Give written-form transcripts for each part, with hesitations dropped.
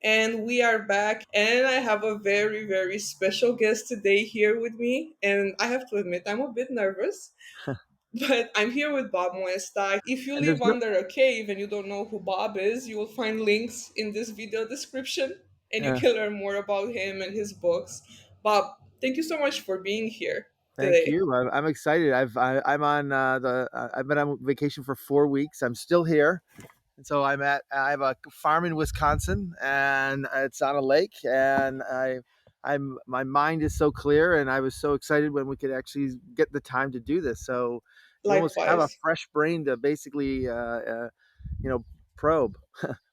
And we are back, and I have a very, very special guest today here with me. And I have to admit, I'm a bit nervous, but I'm here with Bob Moesta. If you And live there's no, under a cave and you don't know who Bob is, you will find links in this video description, and you uh, can learn more about him and his books. Bob, thank you so much for being here thank today. you. I'm excited. I'm on I've been on vacation for 4 weeks. I'm still here, and so I have a farm in Wisconsin, and it's on a lake, and my mind is so clear, and I was so excited when we could actually get the time to do this. So you almost have a Likewise. fresh brain to basically you know probe.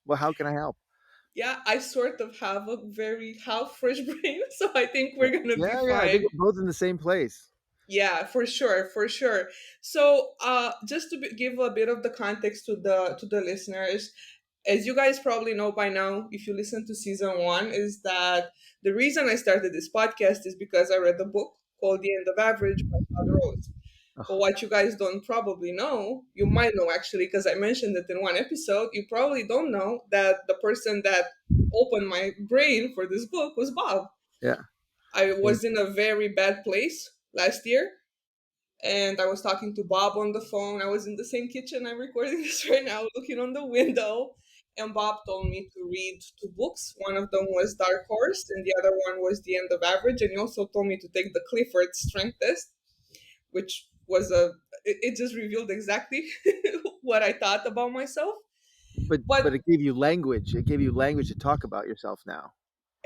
Well, how can I help? Yeah, I sort of have a very half fresh brain, so I think we're gonna be Yeah. I think fine. we're both in the same place. Yeah, for sure, for sure. So, just to give a bit of the context to the listeners, as you guys probably know by now, if you listen to season one, is that the reason I started this podcast is because I read the book called The End of Average by Todd Rose. But Oh, what you guys don't probably know, you might know actually, because I mentioned it in one episode. You probably don't know that the person that opened my brain for this book was Bob. yeah. I Yeah. was in a very bad place last year, and I was talking to Bob on the phone. I was in the same kitchen I'm recording this right now, looking on the window. And Bob told me to read two books. One of them was Dark Horse, and the other one was The End of Average. And he also told me to take the Clifford Strength Test, which was it just revealed exactly what I thought about myself. But But it gave you language. It gave you language to talk about yourself now,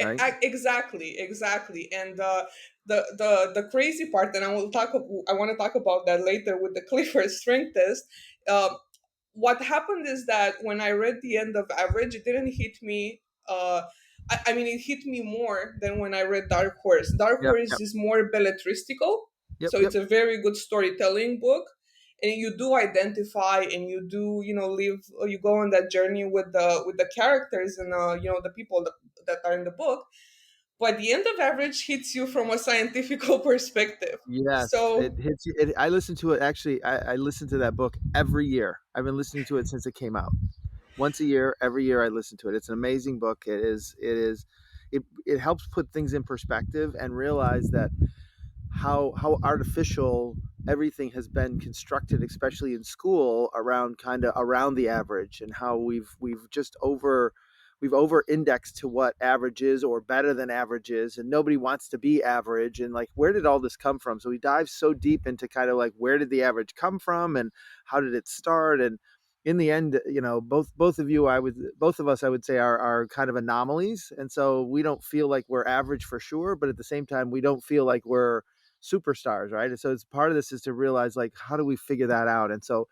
right? Exactly, exactly. And the crazy part, and I want to talk about that later with the Clifford Strength Test. Um, what happened is that when I read The End of Average, it didn't hit me. I mean, it hit me more than when I read Dark Horse. Dark Yep, Horse yep, is more belletristical, yep, so yep. it's a very good storytelling book, and you do identify and you do live you go on that journey with the characters and the people that are in the book. But The End of Average hits you from a scientific perspective. Yes, it So hits you. I listen to it actually. I listen to that book every year. I've been listening to it since it came out. Once a year, every year I listen to it. It's an amazing book. It is. It is. It helps put things in perspective and realize that how artificial everything has been constructed, especially in school, around kind of around the average, and how we've over indexed to what average is or better than average is, and nobody wants to be average. And like, where did all this come from? So we dive so deep into kind of like, where did the average come from and how did it start? And in the end, both of us, I would say, are kind of anomalies, and so we don't feel like we're average for sure, but at the same time we don't feel like we're superstars, right? And so it's part of this is to realize, like, how do we figure that out? And so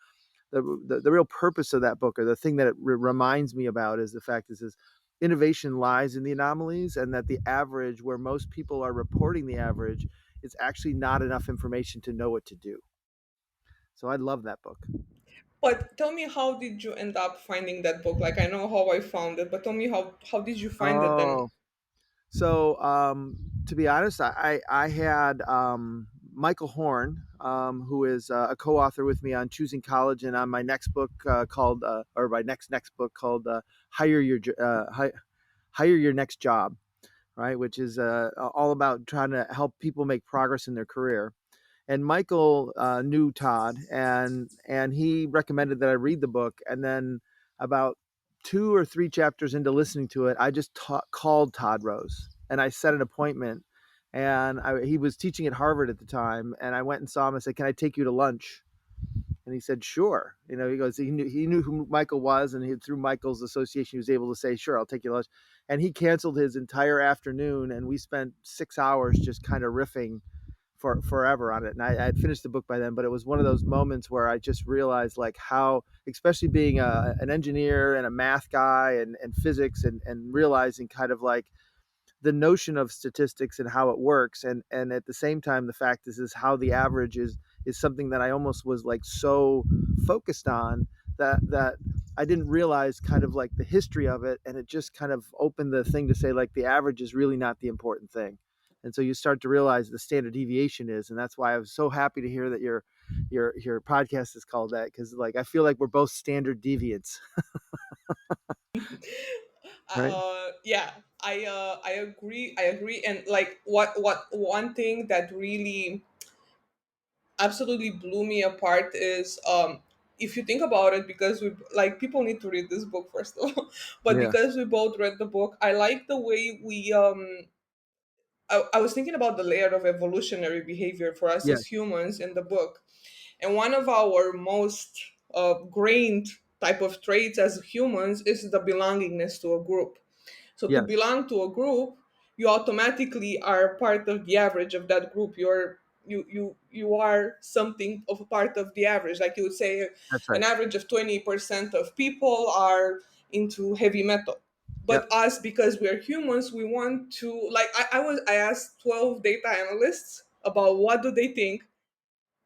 the real purpose of that book, or the thing that it reminds me about, is the fact is innovation lies in the anomalies, and that the average, where most people are reporting the average, is actually not enough information to know what to do. So I love that book. but tell me, how did you end up finding that book? Like, I know how I found it, but tell me how did you find it then? Oh, so, to be honest, I had Michael Horn, who is a co-author with me on Choosing College, and on my next book or my next book called Hire Your Hire Your Next Job, right? Which is all about trying to help people make progress in their career. And Michael knew Todd, and he recommended that I read the book. And then about two or three chapters into listening to it, I just called Todd Rose and I set an appointment. And he was teaching at Harvard at the time, and I went and saw him. I said, "Can I take you to lunch?" And he said, "Sure." He goes, he knew who Michael was, and through Michael's association, he was able to say, "Sure, I'll take you to lunch." And he canceled his entire afternoon, and we spent 6 hours just kind of riffing for forever on it. And I had finished the book by then, but it was one of those moments where I just realized, like, how, especially being an engineer and a math guy, and physics, and realizing kind of like the notion of statistics and how it works, and at the same time the fact is how the average is something that I almost was like so focused on that I didn't realize kind of like the history of it, and it just kind of opened the thing to say, like, the average is really not the important thing. And so you start to realize the standard deviation is, and that's why I was so happy to hear that your podcast is called that, because like I feel like we're both standard deviants. right? Yeah, I agree. I agree. And like, what one thing that really absolutely blew me apart is, if you think about it, because we, like, people need to read this book first of all, but Yeah. because we both read the book, I like the way we I was thinking about the layer of evolutionary behavior for us Yes. as humans in the book. And one of our most grained type of traits as humans is the belongingness to a group. So to Yes. belong to a group, you automatically are part of the average of that group. You are something of a part of the average. Like you would say, That's an right. average of 20% of people are into heavy metal. Yep. But us, because we're humans, we want to, like, I asked 12 data analysts about what do they think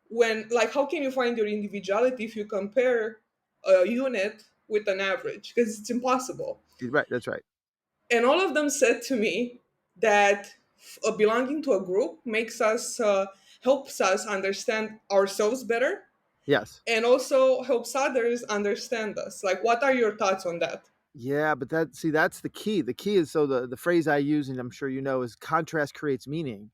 when, like, how can you find your individuality if you compare a unit with an average, because it's impossible. Right. That's right. And all of them said to me that belonging to a group makes us helps us understand ourselves better, Yes. and also helps others understand us. Like, what are your thoughts on that? Yeah, but that see that's the key. The key is so the phrase I use, and I'm sure you know, is contrast creates meaning.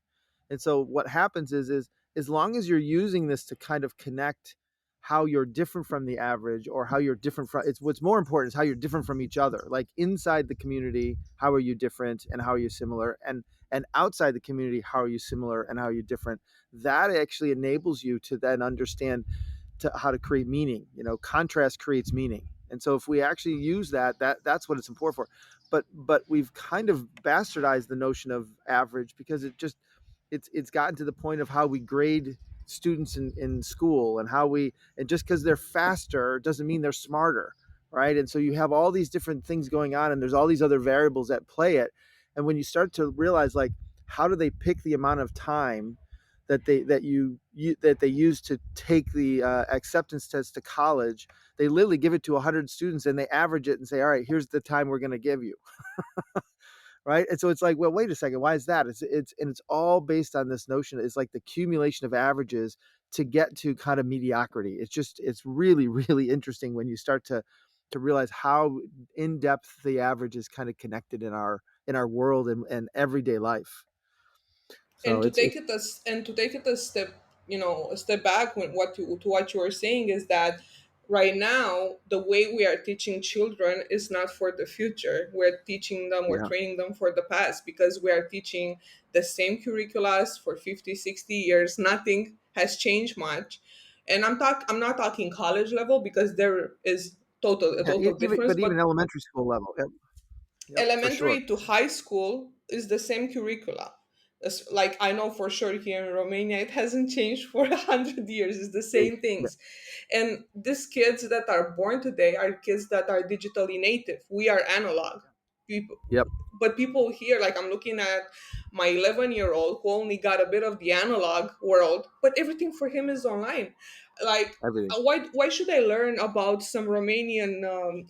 And so what happens is as long as you're using this to kind of connect how you're different from the average or how you're different from it's what's more important is how you're different from each other. Like inside the community, how are you different and how are you similar? And outside the community, how are you similar and how are you different? That actually enables you to then understand to how to create meaning. You know, contrast creates meaning. And so if we actually use that's what it's important for. But we've kind of bastardized the notion of average because it's gotten to the point of how we grade students in school and how we and just because they're faster doesn't mean they're smarter, right? And so you have all these different things going on and there's all these other variables that play it. And when you start to realize like how do they pick the amount of time that they use to take the acceptance test to college. They literally give it to 100 students and they average it and say, all right, here's the time we're going to give you, right? And so it's like, well, wait a second, why is that? It's all based on this notion. It's like the accumulation of averages to get to kind of mediocrity. It's really really interesting when you start to realize how in depth the average is kind of connected in our world and everyday life. So And to take it's it as and to take it a step, a step back, when what you to what you were saying is that right now the way we are teaching children is not for the future. We're yeah. training them for the past, because we are teaching the same curricula for 50, 60 years. Nothing has changed much. And I'm not talking college level, because there is a Yeah, total even difference. but even But elementary school level. Yep, yep, for sure. elementary to high school is the same curricula. Like, I know for sure here in Romania it hasn't changed for 100 years. It's the Yeah, same yeah, things. And these kids that are born today are kids that are digitally native. We are analog people. yep, But people here, like, I'm looking at my 11-year-old who only got a bit of the analog world, but everything for him is online. Like, everything. why should I learn about some Romanian,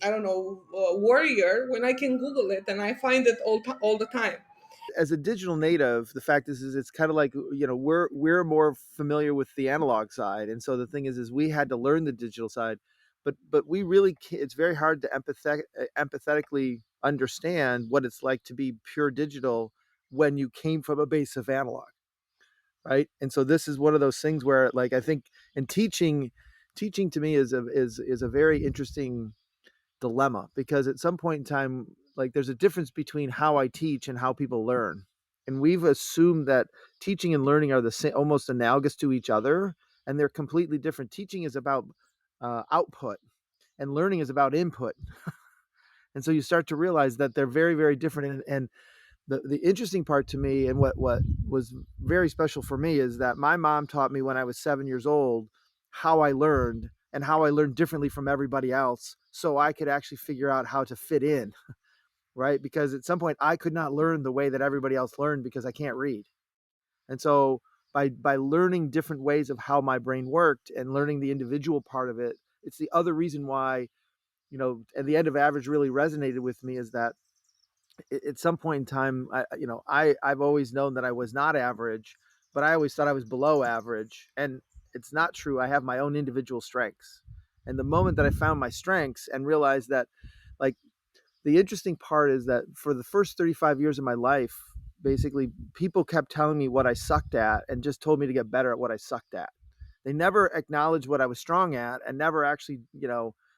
I don't know, warrior, when I can Google it and I find it all the time? As a digital native, the fact is it's kind of like we're more familiar with the analog side, and so the thing is we had to learn the digital side, but we really it's very hard to empathetically understand what it's like to be pure digital when you came from a base of analog, right? And so this is one of those things where like I think in teaching to me is a very interesting dilemma because at some point in time like there's a difference between how I teach and how people learn, and we've assumed that teaching and learning are the same, almost analogous to each other, and they're completely different. Teaching is about output and learning is about input, and so you start to realize that they're very very different. And the interesting part to me and what was very special for me is that my mom taught me when I was 7 years old how I learned and how I learned differently from everybody else so I could actually figure out how to fit in, right? Because at some point I could not learn the way that everybody else learned because I can't read. And so by learning different ways of how my brain worked and learning the individual part of it, it's the other reason why, at the end of average really resonated with me is that at some point in time, I've always known that I was not average, but I always thought I was below average, and it's not true. I have my own individual strengths, and the moment that I found my strengths and realized that, like the interesting part is that for the first 35 years of my life, basically people kept telling me what I sucked at and just told me to get better at what I sucked at. They never acknowledged what I was strong at and never actually,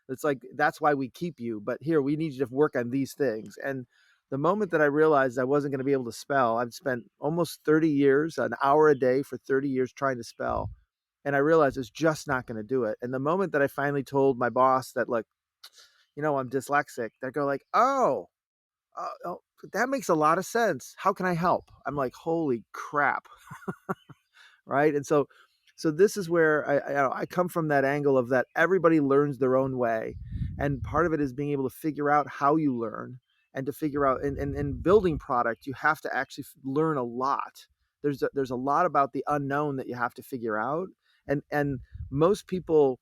it's like, that's why we keep you. But here, we need you to work on these things. And the moment that I realized I wasn't going to be able to spell, I've spent almost 30 years, an hour a day for 30 years trying to spell. And I realized it's just not going to do it. And the moment that I finally told my boss that, like, I'm dyslexic, they go like, oh, that makes a lot of sense. How can I help? I'm like, holy crap. Right. And so this is where I come from, that angle of that everybody learns their own way, and part of it is being able to figure out how you learn, and to figure out in building product, you have to actually learn a lot. There's a lot about the unknown that you have to figure out, and most people,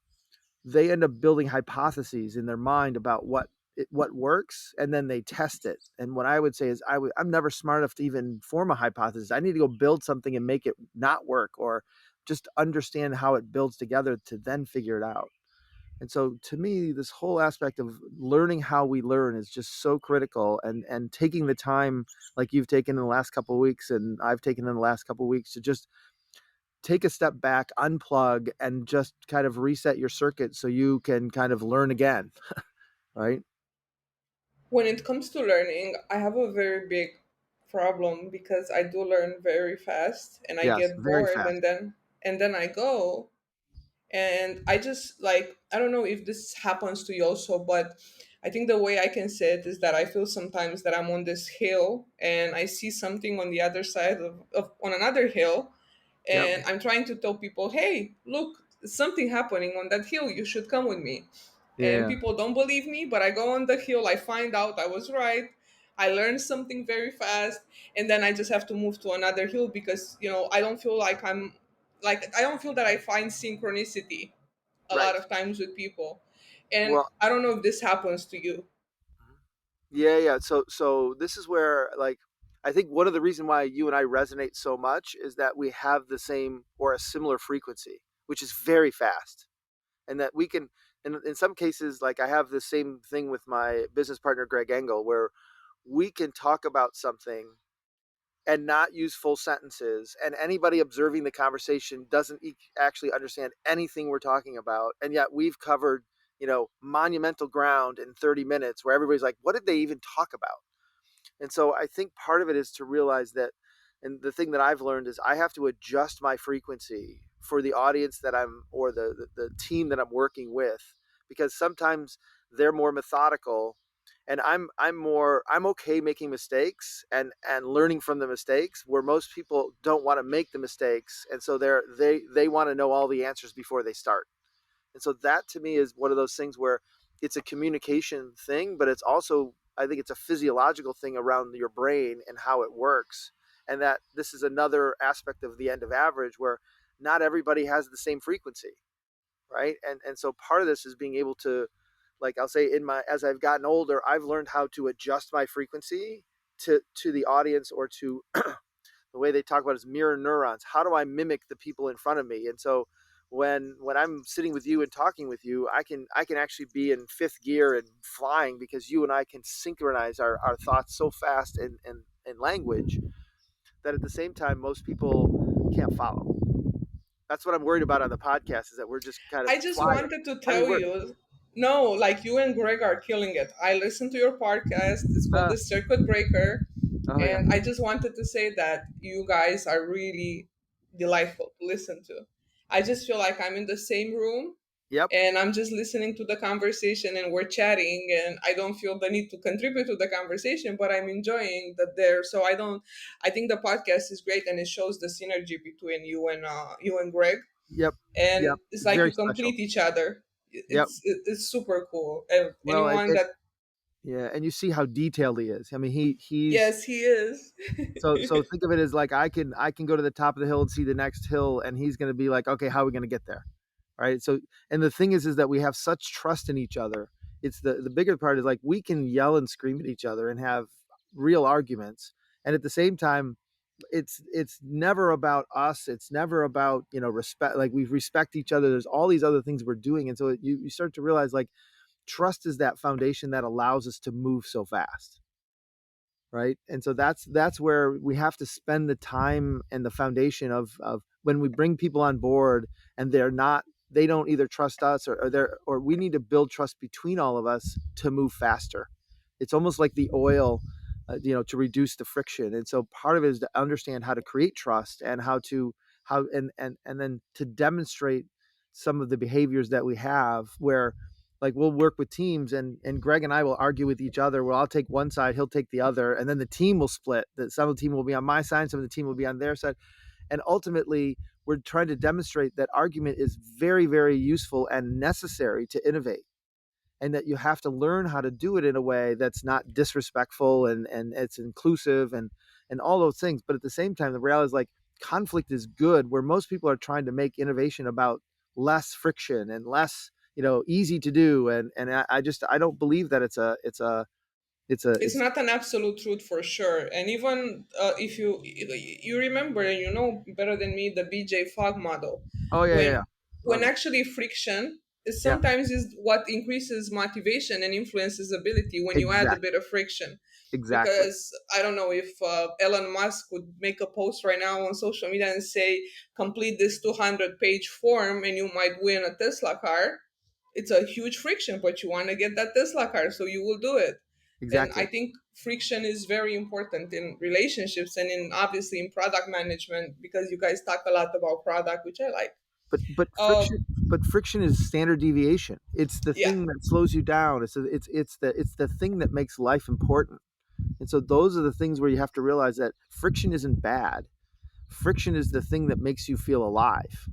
they end up building hypotheses in their mind about what works, and then they test it. And what I would say is I'm never smart enough to even form a hypothesis. I need to go build something and make it not work, or just understand how it builds together to then figure it out. And so to me, this whole aspect of learning how we learn is just so critical, and taking the time like you've taken in the last couple of weeks and I've taken in the last couple of weeks to just take a step back, unplug, and just kind of reset your circuit so you can kind of learn again, right? When it comes to learning, I have a very big problem because I do learn very fast and I Yes, get very bored, fast. and then I go, and I just like, I don't know if this happens to you also, but I think the way I can say it is that I feel sometimes that I'm on this hill and I see something on the other side of on another hill, Yep. and I'm trying to tell people, hey, look, something happening on that hill, you should come with me. And Yeah. people don't believe me, but I go on the hill, I find out I was right, I learned something very fast, and then I just have to move to another hill because, I don't feel like I don't feel that I find synchronicity a lot Right. of times with people. And Well, I don't know if this happens to you. yeah, yeah. So this is where, like, I think one of the reason why you and I resonate so much is that we have the same or a similar frequency, which is very fast. And that we can, in some cases, like I have the same thing with my business partner Greg Engel, where we can talk about something and not use full sentences, and anybody observing the conversation doesn't actually understand anything we're talking about, and yet we've covered, monumental ground in 30 minutes where everybody's like, what did they even talk about? And so I think part of it is to realize that, and the thing that I've learned is I have to adjust my frequency for the audience that I'm, or the team that I'm working with, because sometimes they're more methodical, and I'm okay making mistakes and learning from the mistakes, where most people don't want to make the mistakes, and so they want to know all the answers before they start. And so that to me is one of those things where it's a communication thing, but it's also, I think it's a physiological thing around your brain and how it works. And that this is another aspect of the end of average, where not everybody has the same frequency, right? And so part of this is being able to, like I'll say, as I've gotten older, I've learned how to adjust my frequency to the audience, or to the way they talk about is mirror neurons. How do I mimic the people in front of me? And so when I'm sitting with you and talking with you, I can actually be in fifth gear and flying, because you and I can synchronize our thoughts so fast in language that at the same time most people can't follow. That's what I'm worried about on the podcast, is that we're just kind of I just flying. wanted to I mean, tell we're you, no, like you and Greg are killing it. I listened to your podcast. It's called uh, The Circuit Breaker. oh yeah, And I just wanted to say that you guys are really delightful to listen to. I just feel like I'm in the same room yep, and I'm just listening to the conversation and we're chatting, and I don't feel the need to contribute to the conversation, but I'm enjoying that there. So I think the podcast is great and it shows the synergy between you and Greg, yep, and yep. it's It's like very you special. complete each other. Yep. It's super cool. And Well, anyone that, yeah, and you see how detailed he is. I mean, he's yes, he is. so think of it as like I can go to the top of the hill and see the next hill, and he's going to be like, okay, how are we going to get there? Right. So, and the thing is that we have such trust in each other. It's the bigger part is like we can yell and scream at each other and have real arguments, and at the same time, it's never about us. It's never about, respect. Like we respect each other. There's all these other things we're doing, and so you start to realize, like, trust is that foundation that allows us to move so fast, right? And so that's where we have to spend the time and the foundation of when we bring people on board and they don't either trust us or we need to build trust between all of us to move faster. It's almost like the oil, to reduce the friction. And so part of it is to understand how to create trust and how and then to demonstrate some of the behaviors that we have where, like, we'll work with teams and Greg and I will argue with each other. Well, I'll take one side, he'll take the other, and then the team will split. That some of the team will be on my side, some of the team will be on their side. And ultimately, we're trying to demonstrate that argument is very, very useful and necessary to innovate. And that you have to learn how to do it in a way that's not disrespectful and it's inclusive and all those things. But at the same time, the reality is, like, conflict is good, where most people are trying to make innovation about less friction and less, easy to do. And I don't believe that It's it's not an absolute truth for sure. And even if you remember, and you know better than me, the BJ Fogg model, oh yeah, yeah, when yeah. when Love it. actually friction is Yeah, sometimes is what increases motivation and influences ability when you add a exactly, bit of friction. exactly, Because I don't know if Elon Musk would make a post right now on social media and say, complete this 200-page form and you might win a Tesla car. It's a huge friction, but you want to get that Tesla car, so you will do it. And I exactly. think friction is very important in relationships and in obviously in product management, because you guys talk a lot about product, which I like. But friction is standard deviation. It's the Yeah, thing that slows you down. It's the thing that makes life important. And so those are the things where you have to realize that friction isn't bad. Friction is the thing that makes you feel alive,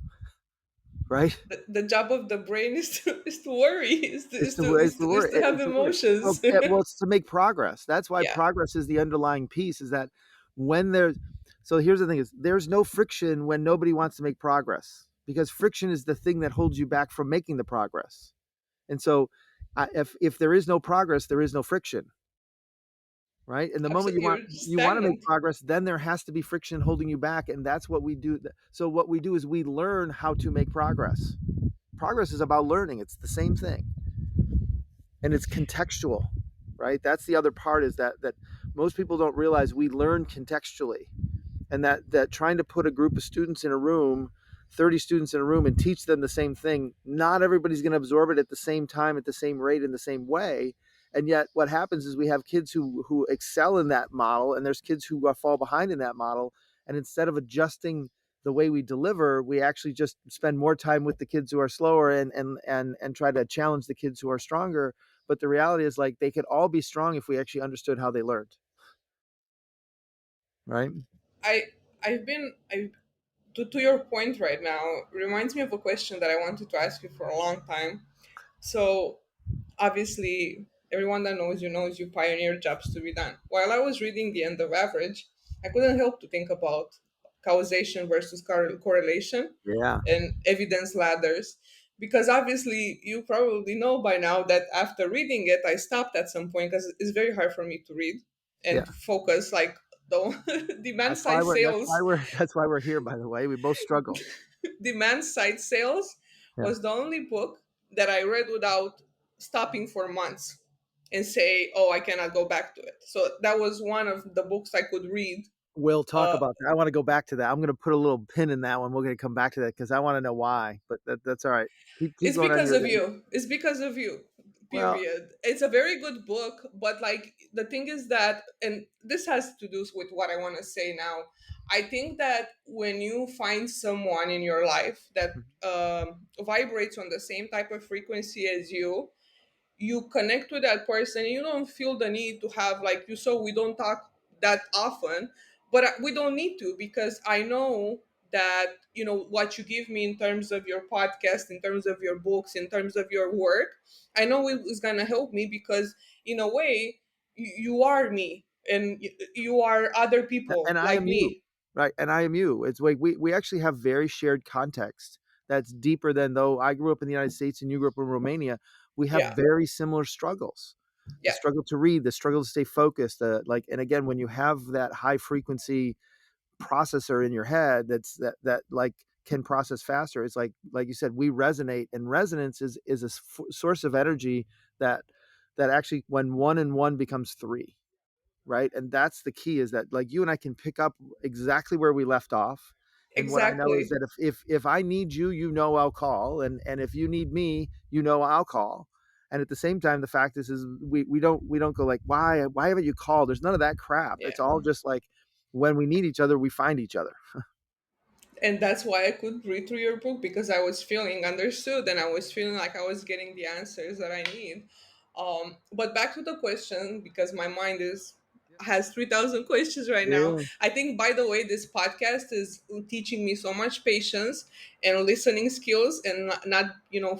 right? the job of the brain is to worry, It's the is word. to have It's the word. emotions. Well, it's to make progress. That's why Yeah. progress is the underlying piece. Is that when there's so here's the thing: is there's no friction when nobody wants to make progress, because friction is the thing that holds you back from making the progress. And so, if there is no progress, there is no friction, right? And the moment Absolutely, you're just you want to make stagnant. progress, then there has to be friction holding you back, and that's what we do. So what we do is we learn how to make progress. Progress is about learning. It's the same thing, and it's contextual, right? That's the other part, is that most people don't realize we learn contextually, and that trying to put a group of students in a room, 30 students in a room, and teach them the same thing, not everybody's going to absorb it at the same time, at the same rate, in the same way. And yet what happens is we have kids who excel in that model, and there's kids who fall behind in that model. And instead of adjusting the way we deliver, we actually just spend more time with the kids who are slower and try to challenge the kids who are stronger. But the reality is, like, they could all be strong if we actually understood how they learned, right? I I to your point right now reminds me of a question that I wanted to ask you for a long time. So obviously, everyone that knows you pioneer jobs to be done. While I was reading The End of Average, I couldn't help to think about causation versus correlation Yeah, and evidence ladders. Because obviously, you probably know by now that after reading it, I stopped at some point because it's very hard for me to read and yeah. to focus. Like, the demand side sales, That's why we're here. By the way, we both struggle. demand side sales Yeah, was the only book that I read without stopping for months and say, "Oh, I cannot go back to it." So that was one of the books I could read. we'll talk Uh, about that. I want to go back to that. I'm going to put a little pin in that one. We're going to come back to that because I want to know why. But that's all right. Keep it's going on because your. of you. It's because of you. Well, Period. It's a very good book, but like the thing is that, and this has to do with what I want to say now. I think that when you find someone in your life that vibrates on the same type of frequency as you connect with that person, you don't feel the need to have, like you saw, we don't talk that often, but we don't need to, because I know that what you give me in terms of your podcast, in terms of your books, in terms of your work, I know it is going to help me, because in a way you are me, and you are other people and I like am you, me. right? And I am you. It's like we actually have very shared context that's deeper than, though I grew up in the United States and you grew up in Romania. We have Yeah, very similar struggles. The yeah. struggle to read, the struggle to stay focused. And again, when you have that high frequency processor in your head that like can process faster, it's like you said, we resonate, and resonance is a source of energy that actually when one and one becomes three, right? And that's the key, is that like you and I can pick up exactly where we left off. And what I know is Exactly. that if I need you, I'll call, and if you need me, I'll call. And at the same time, the fact is we don't go like, why haven't you called? There's none of that crap. It's all Yeah. just like when we need each other, we find each other. And that's why I could read through your book, because I was feeling understood and I was feeling like I was getting the answers that I need. But back to the question, because my mind is has 3,000 questions right now. Yeah. I think, by the way, this podcast is teaching me so much patience and listening skills, and not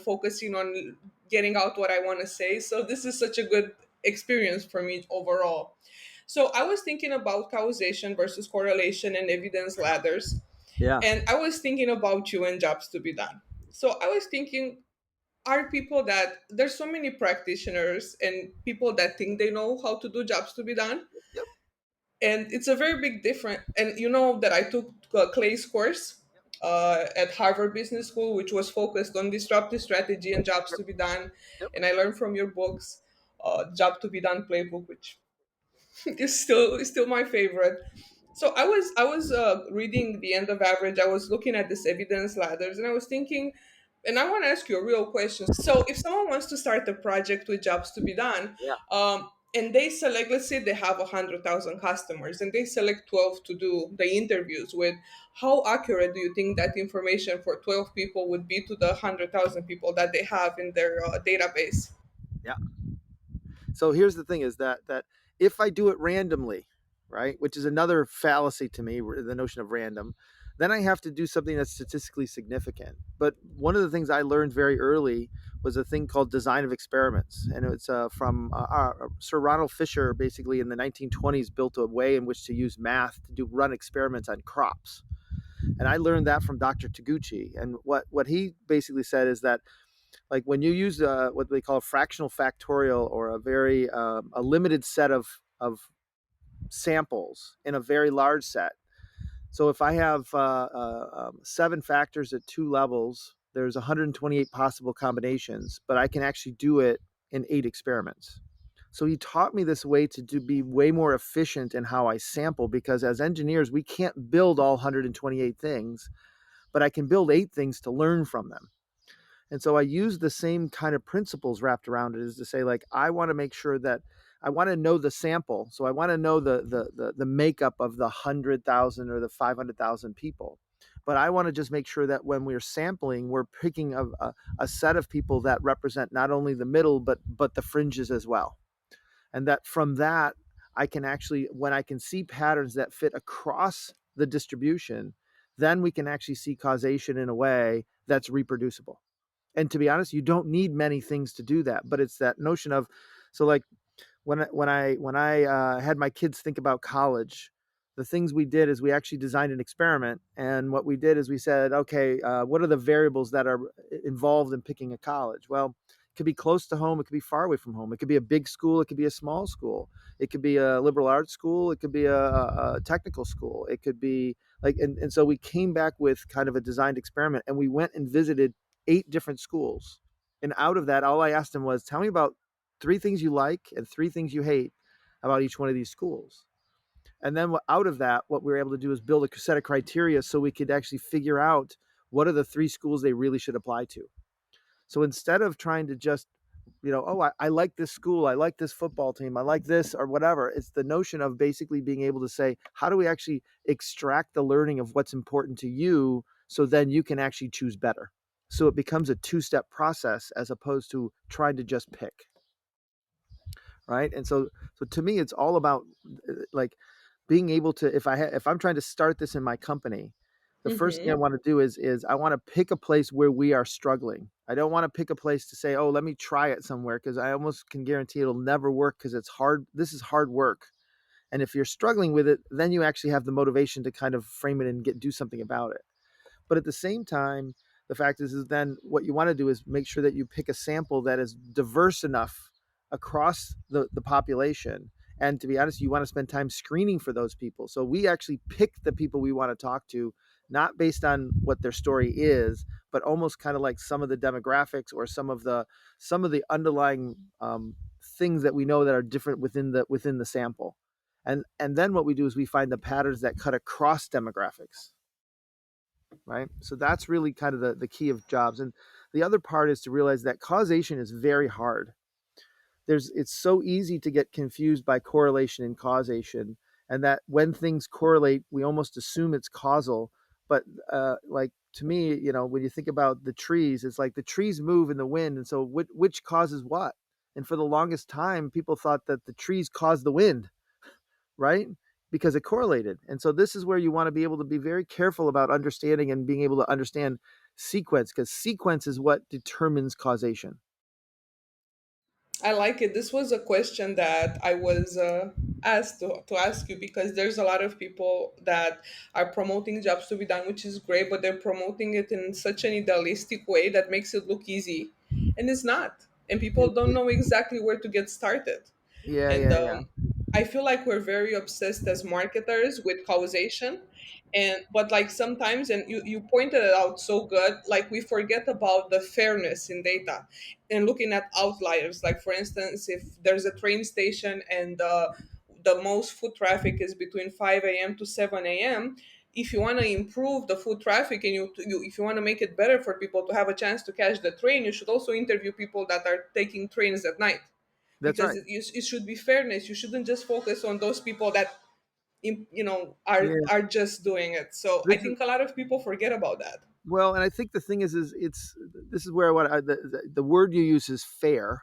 focusing on getting out what I want to say. So this is such a good experience for me overall. So I was thinking about causation versus correlation and evidence ladders, Yeah. and I was thinking about you and jobs to be done. So I was thinking, are people that there's so many practitioners and people that think they know how to do jobs to be done. Yep. And it's a very big difference. And you know that I took Clay's course at Harvard Business School, which was focused on disruptive strategy and jobs Yep. to be done. Yep. And I learned from your books, Job to be Done playbook, which is still my favorite. So I was reading the end of average. I was looking at this evidence ladders, and I was thinking, and I want to ask you a real question. So if someone wants to start a project with jobs to be done, Yeah. and they select, let's say they have 100,000 customers, and they select 12 to do the interviews with, how accurate do you think that information for 12 people would be to the 100,000 people that they have in their database? Yeah. So here's the thing, is that if I do it randomly, right, which is another fallacy to me, the notion of random, then I have to do something that's statistically significant. But one of the things I learned very early was a thing called design of experiments. And it's from Sir Ronald Fisher, basically in the 1920s, built a way in which to use math to run experiments on crops. And I learned that from Dr. Taguchi. And what he basically said is that, like, when you use what they call a fractional factorial, or a very a limited set of samples in a very large set. So if I have 7 factors at 2 levels, there's 128 possible combinations, but I can actually do it in 8 experiments. So he taught me this way to be way more efficient in how I sample, because as engineers, we can't build all 128 things, but I can build 8 things to learn from them. And so I use the same kind of principles wrapped around it, is to say, like, I want to make sure that I want to know the sample. So I want to know the makeup of the 100,000 or the 500,000 people. But I want to just make sure that when we're sampling, we're picking a set of people that represent not only the middle, but the fringes as well. And that from that, I can actually, when I can see patterns that fit across the distribution, then we can actually see causation in a way that's reproducible. And to be honest, you don't need many things to do that, but it's that notion of, so like, when I had my kids think about college, the things we did is we actually designed an experiment. And what we did is we said, okay, what are the variables that are involved in picking a college? Well, it could be close to home, it could be far away from home, it could be a big school, it could be a small school, it could be a liberal arts school, it could be a technical school, it could be like, and so we came back with kind of a designed experiment, and we went and visited 8 different schools. And out of that, all I asked them was, tell me about 3 things you like and 3 things you hate about each one of these schools. And then out of that, what we were able to do is build a set of criteria so we could actually figure out what are the 3 schools they really should apply to. So instead of trying to just, oh, I like this school, I like this football team, I like this or whatever, it's the notion of basically being able to say, how do we actually extract the learning of what's important to you, so then you can actually choose better. So it becomes a 2-step process as opposed to trying to just pick. Right. And so to me, it's all about like being able to, if I'm trying to start this in my company, the first thing I Mm-hmm. want to do is I want to pick a place where we are struggling. I don't want to pick a place to say, oh, let me try it somewhere, because I almost can guarantee it'll never work, because it's hard. This is hard work. And if you're struggling with it, then you actually have the motivation to kind of frame it and do something about it. But at the same time, the fact is then what you want to do is make sure that you pick a sample that is diverse enough across the population. And to be honest, you want to spend time screening for those people. So we actually pick the people we want to talk to not based on what their story is, but almost kind of like some of the demographics or some of the underlying things that we know that are different within the sample. And then what we do is we find the patterns that cut across demographics, right? So that's really kind of the key of jobs. And the other part is to realize that causation is very hard. It's so easy to get confused by correlation and causation, and that when things correlate we almost assume it's causal. But like, to me, when you think about the trees, it's like the trees move in the wind, and so which causes what? And for the longest time people thought that the trees caused the wind, right? Because it correlated. And so this is where you want to be able to be very careful about understanding and being able to understand sequence, because sequence is what determines causation. I like it. This was a question that I was asked to ask you, because there's a lot of people that are promoting jobs to be done, which is great, but they're promoting it in such an idealistic way that makes it look easy. And it's not. And people don't know exactly where to get started. Yeah, And yeah, yeah. I feel like we're very obsessed as marketers with causation. And but like sometimes, and you pointed it out so good, like we forget about the fairness in data and looking at outliers. Like for instance, if there's a train station and the most foot traffic is between 5 a.m. to 7 a.m., if you want to improve the foot traffic and if you want to make it better for people to have a chance to catch the train, you should also interview people that are taking trains at night, That's because right. it should be fairness. You shouldn't just focus on those people that Yeah. are just doing it. So I This is think a lot of people forget about that. Well, and I think the thing is it's this is where the word you use is fair.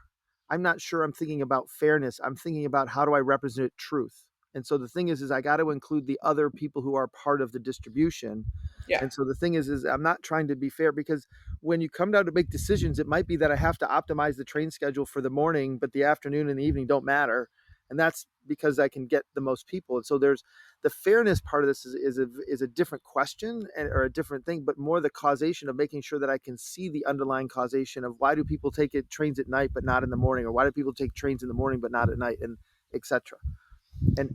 I'm not sure I'm thinking about fairness. I'm thinking about how do I represent truth. And so the thing is I got to include the other people who are part of the distribution. Yeah. And so the thing is I'm not trying to be fair, because when you come down to make decisions, it might be that I have to optimize the train schedule for the morning, but the afternoon and the evening don't matter. And that's because I can get the most people. And so there's the fairness part of this is a different question, or a different thing, but more the causation of making sure that I can see the underlying causation of why do people take trains at night but not in the morning, or why do people take trains in the morning but not at night, and etc.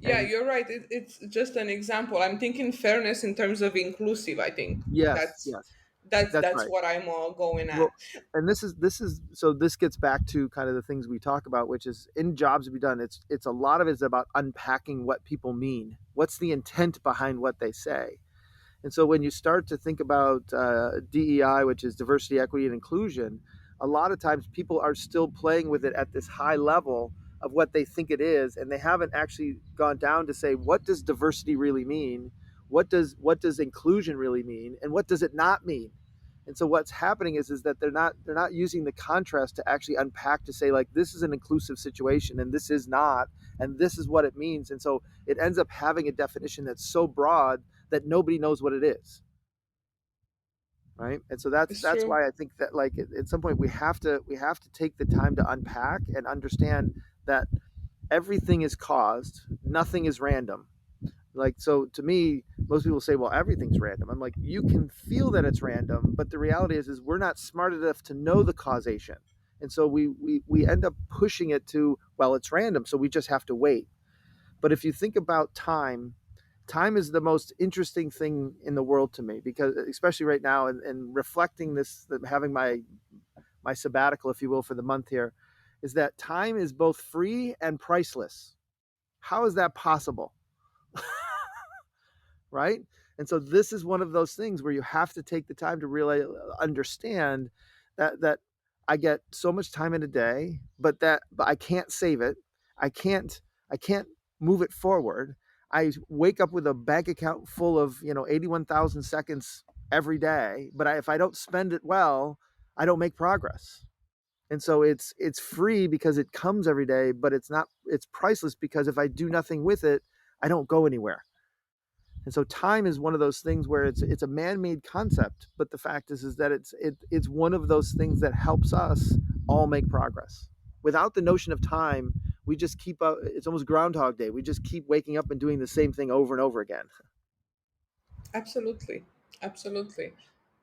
Yeah, And you're right. It's just an example. I'm thinking fairness in terms of inclusive. I think yes, that's yes, that's that's that's right. what I'm going Well, at. and this is so this gets back to kind of the things we talk about, which is in jobs to be done. It's a lot of it's about unpacking what people mean. What's the intent behind what they say? And so when you start to think about DEI, which is diversity, equity, and inclusion, a lot of times people are still playing with it at this high level of what they think it is, and they haven't actually gone down to say, what does diversity really mean? What does inclusion really mean? And what does it not mean? And so what's happening is that they're not using the contrast to actually unpack, to say, like, this is an inclusive situation and this is not, and this is what it means. And so it ends up having a definition that's so broad that nobody knows what it is, right? And so that's It's that's true. why I think that, like, at some point we have to take the time to unpack and understand that everything is caused, nothing is random. Like, so to me, most people say, well, everything's random. I'm like, you can feel that it's random, but the reality is we're not smart enough to know the causation. And so we end up pushing it to, well, it's random, so we just have to wait. But if you think about time, time is the most interesting thing in the world to me, because especially right now, and reflecting this, having my sabbatical, if you will, for the month here, is that time is both free and priceless. How is that possible? Right? And so this is one of those things where you have to take the time to really understand that I get so much time in a day, but I can't save it. I can't move it forward. I wake up with a bank account full of 81,000 seconds every day, but if I don't spend it well, I don't make progress. And so it's free because it comes every day, but it's priceless because if I do nothing with it, I don't go anywhere. And so time is one of those things where it's a man-made concept, but the fact is that it's one of those things that helps us all make progress. Without the notion of time, we just keep up. It's almost Groundhog Day. We just keep waking up and doing the same thing over and over again. Absolutely, absolutely.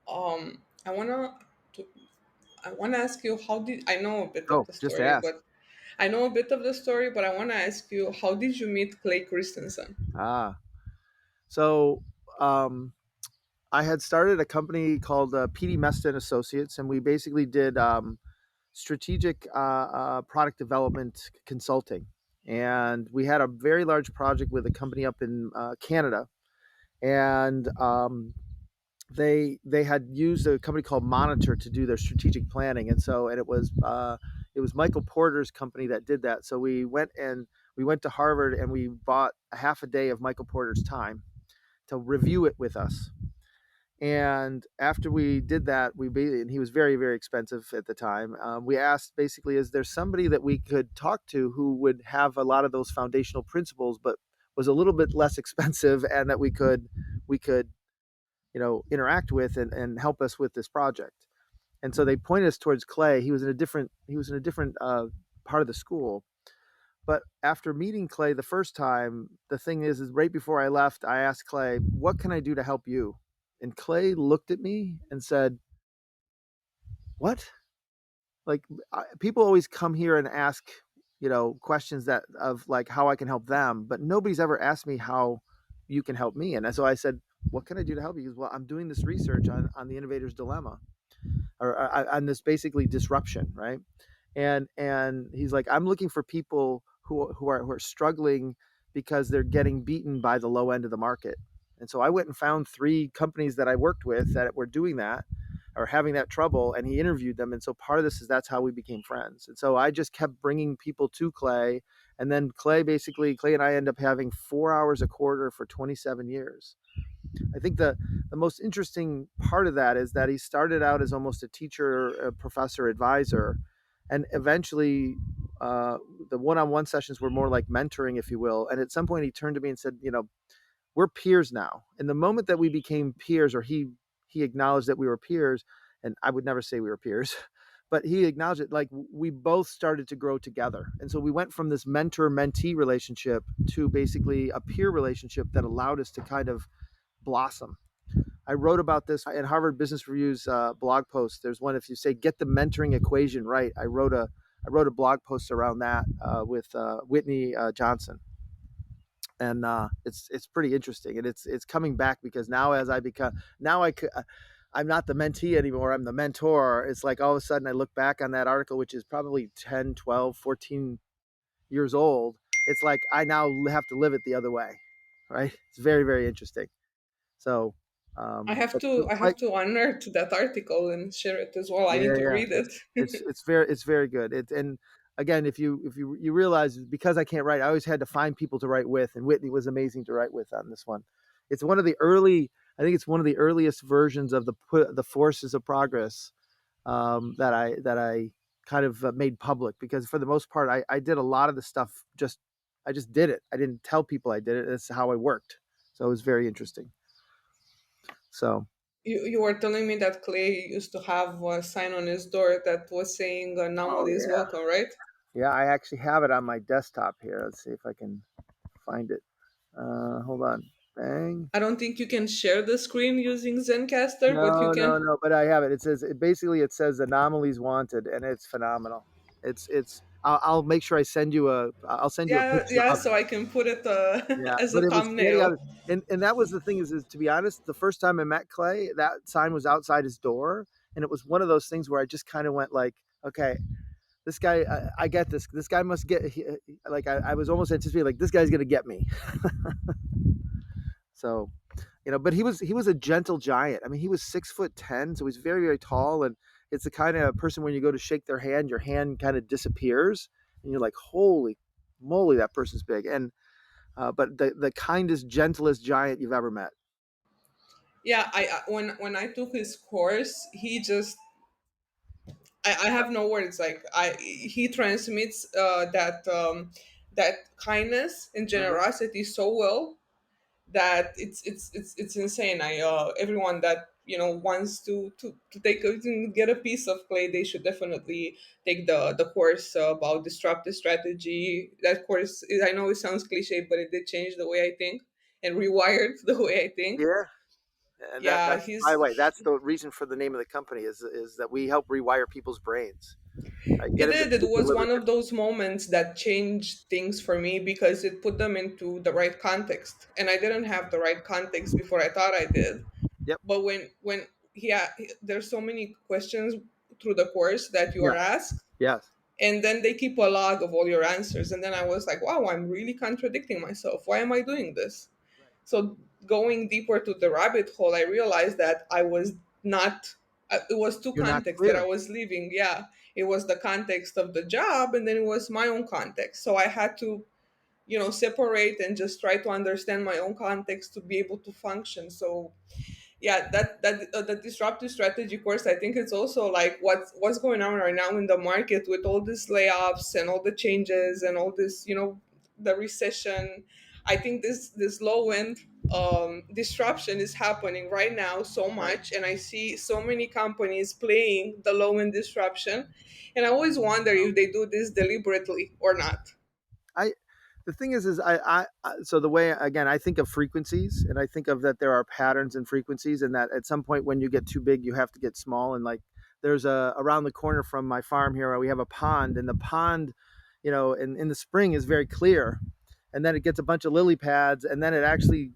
I to I wanna ask you, how did I know a bit of Oh, the just story, ask. but I know a bit of the story, but I wanna ask you, how did you meet Clay Christensen? Ah, so um, I had started a company called PD Mesta and Associates, and we basically did strategic product development consulting. And we had a very large project with a company up in Canada, and they had used a company called Monitor to do their strategic planning, and so and it was Michael Porter's company that did that. So we went to Harvard and we bought a half a day of Michael Porter's time to review it with us. And after we did that, and he was very expensive at the time. We asked basically, is there somebody that we could talk to who would have a lot of those foundational principles, but was a little bit less expensive, and that we could interact with and help us with this project. And so they pointed us towards Clay. He was in a different part of the school. But after meeting Clay the first time, the thing is right before I left, I asked Clay, "What can I do to help you?" And Clay looked at me and said, "What?" Like, people always come here and ask, questions that of like how I can help them, but nobody's ever asked me how you can help me. And so I said, "What can I do to help you?" He goes, "Well, I'm doing this research on the innovator's dilemma, or on this basically disruption, right?" And he's like, "I'm looking for people who are struggling because they're getting beaten by the low end of the market." And so I went and found three companies that I worked with that were doing that or having that trouble, and he interviewed them. And so part of this is that's how we became friends. And so I just kept bringing people to Clay, and then Clay and I end up having 4 hours a quarter for 27 years. I think the most interesting part of that is that he started out as almost a teacher, a professor, advisor, and eventually the one-on-one sessions were more like mentoring, if you will. And at some point, he turned to me and said, "We're peers now." And the moment that we became peers, or he acknowledged that we were peers, and I would never say we were peers, but he acknowledged it. Like, we both started to grow together, and so we went from this mentor-mentee relationship to basically a peer relationship that allowed us to kind of blossom. I wrote about this in Harvard Business Review's blog post. There's one, if you say get the mentoring equation right. I wrote a blog post around that with Whitney Johnson, and it's pretty interesting, and it's coming back because now as I become now I could. I'm not the mentee anymore. I'm the mentor. It's like all of a sudden I look back on that article, which is probably 10, 12, 14 years old. It's like I now have to live it the other way, right? It's very interesting. So, but I have like, to unearth that article and share it as well. I need to yeah, read it. it's very good. And again, if you realize, because I can't write, I always had to find people to write with, and Whitney was amazing to write with on this one. It's one of the early, I think it's one of the earliest versions of the forces of progress that I kind of made public, because for the most part, I did a lot of the stuff I just did it. I didn't tell people I did it. That's how I worked. So it was very interesting. So. You were telling me that Clay used to have a sign on his door that was saying Oh "Anomaly is yeah. welcome," right? Yeah, I actually have it on my desktop here. Let's see if I can find it. Hold on. Bang. I don't think you can share the screen using Zencaster, but you No, can. no. But I have it. It says anomalies wanted, and it's phenomenal. It's. I'll make sure I send you a. I'll send you a Yeah, picture yeah. of So it. I can put it Yeah, as but a it was standing thumbnail. out, and that was the thing is to be honest, the first time I met Clay, that sign was outside his door, and it was one of those things where I just kind of went like, okay, this guy, I get this. This guy must get. Like I was almost anticipating like this guy's gonna get me. So, but he was a gentle giant. I mean, he was 6'10", so he's very tall, and it's the kind of person when you go to shake their hand, your hand kind of disappears, and you're like, holy moly, that person's big. And but the kindest, gentlest giant you've ever met. Yeah, when I took his course, he just I have no words. Like he transmits that kindness and Mhm. generosity so well that it's insane. I everyone that wants to take to get a piece of Clay, they should definitely take the course about disruptive strategy. That course, I know it sounds cliche, but it did change the way I think and rewired the way I think. Yeah, and Yeah, that's, by the way, that's the reason for the name of the company is that we help rewire people's brains, right? Get it them to did. It think a was little one bit of different. those moments that changed things for me because it put them into the right context, and I didn't have the right context before I thought I did. Yep. But when there's so many questions through the course that you are Yes. asked, Yes. and then they keep a log of all your answers, and then I was like, wow, I'm really contradicting myself. Why am I doing this? Right. So going deeper to the rabbit hole, I realized that I was not. It was two You're not contexts that I clear. was leaving. Yeah, it was the context of the job, and then it was my own context. So I had to, separate and just try to understand my own context to be able to function. So yeah, that the disruptive strategy course, I think it's also like what's going on right now in the market with all these layoffs and all the changes and all this, the recession. I think this low end disruption is happening right now so Right. much, and I see so many companies playing the low end disruption, and I always wonder Well, if they do this deliberately or not. I the thing is so the way, again, I think of frequencies, and I think of that there are patterns and frequencies, and that at some point when you get too big you have to get small. And like there's a around the corner from my farm here we have a pond, and the pond, in the spring is very clear, and then it gets a bunch of lily pads, and then it actually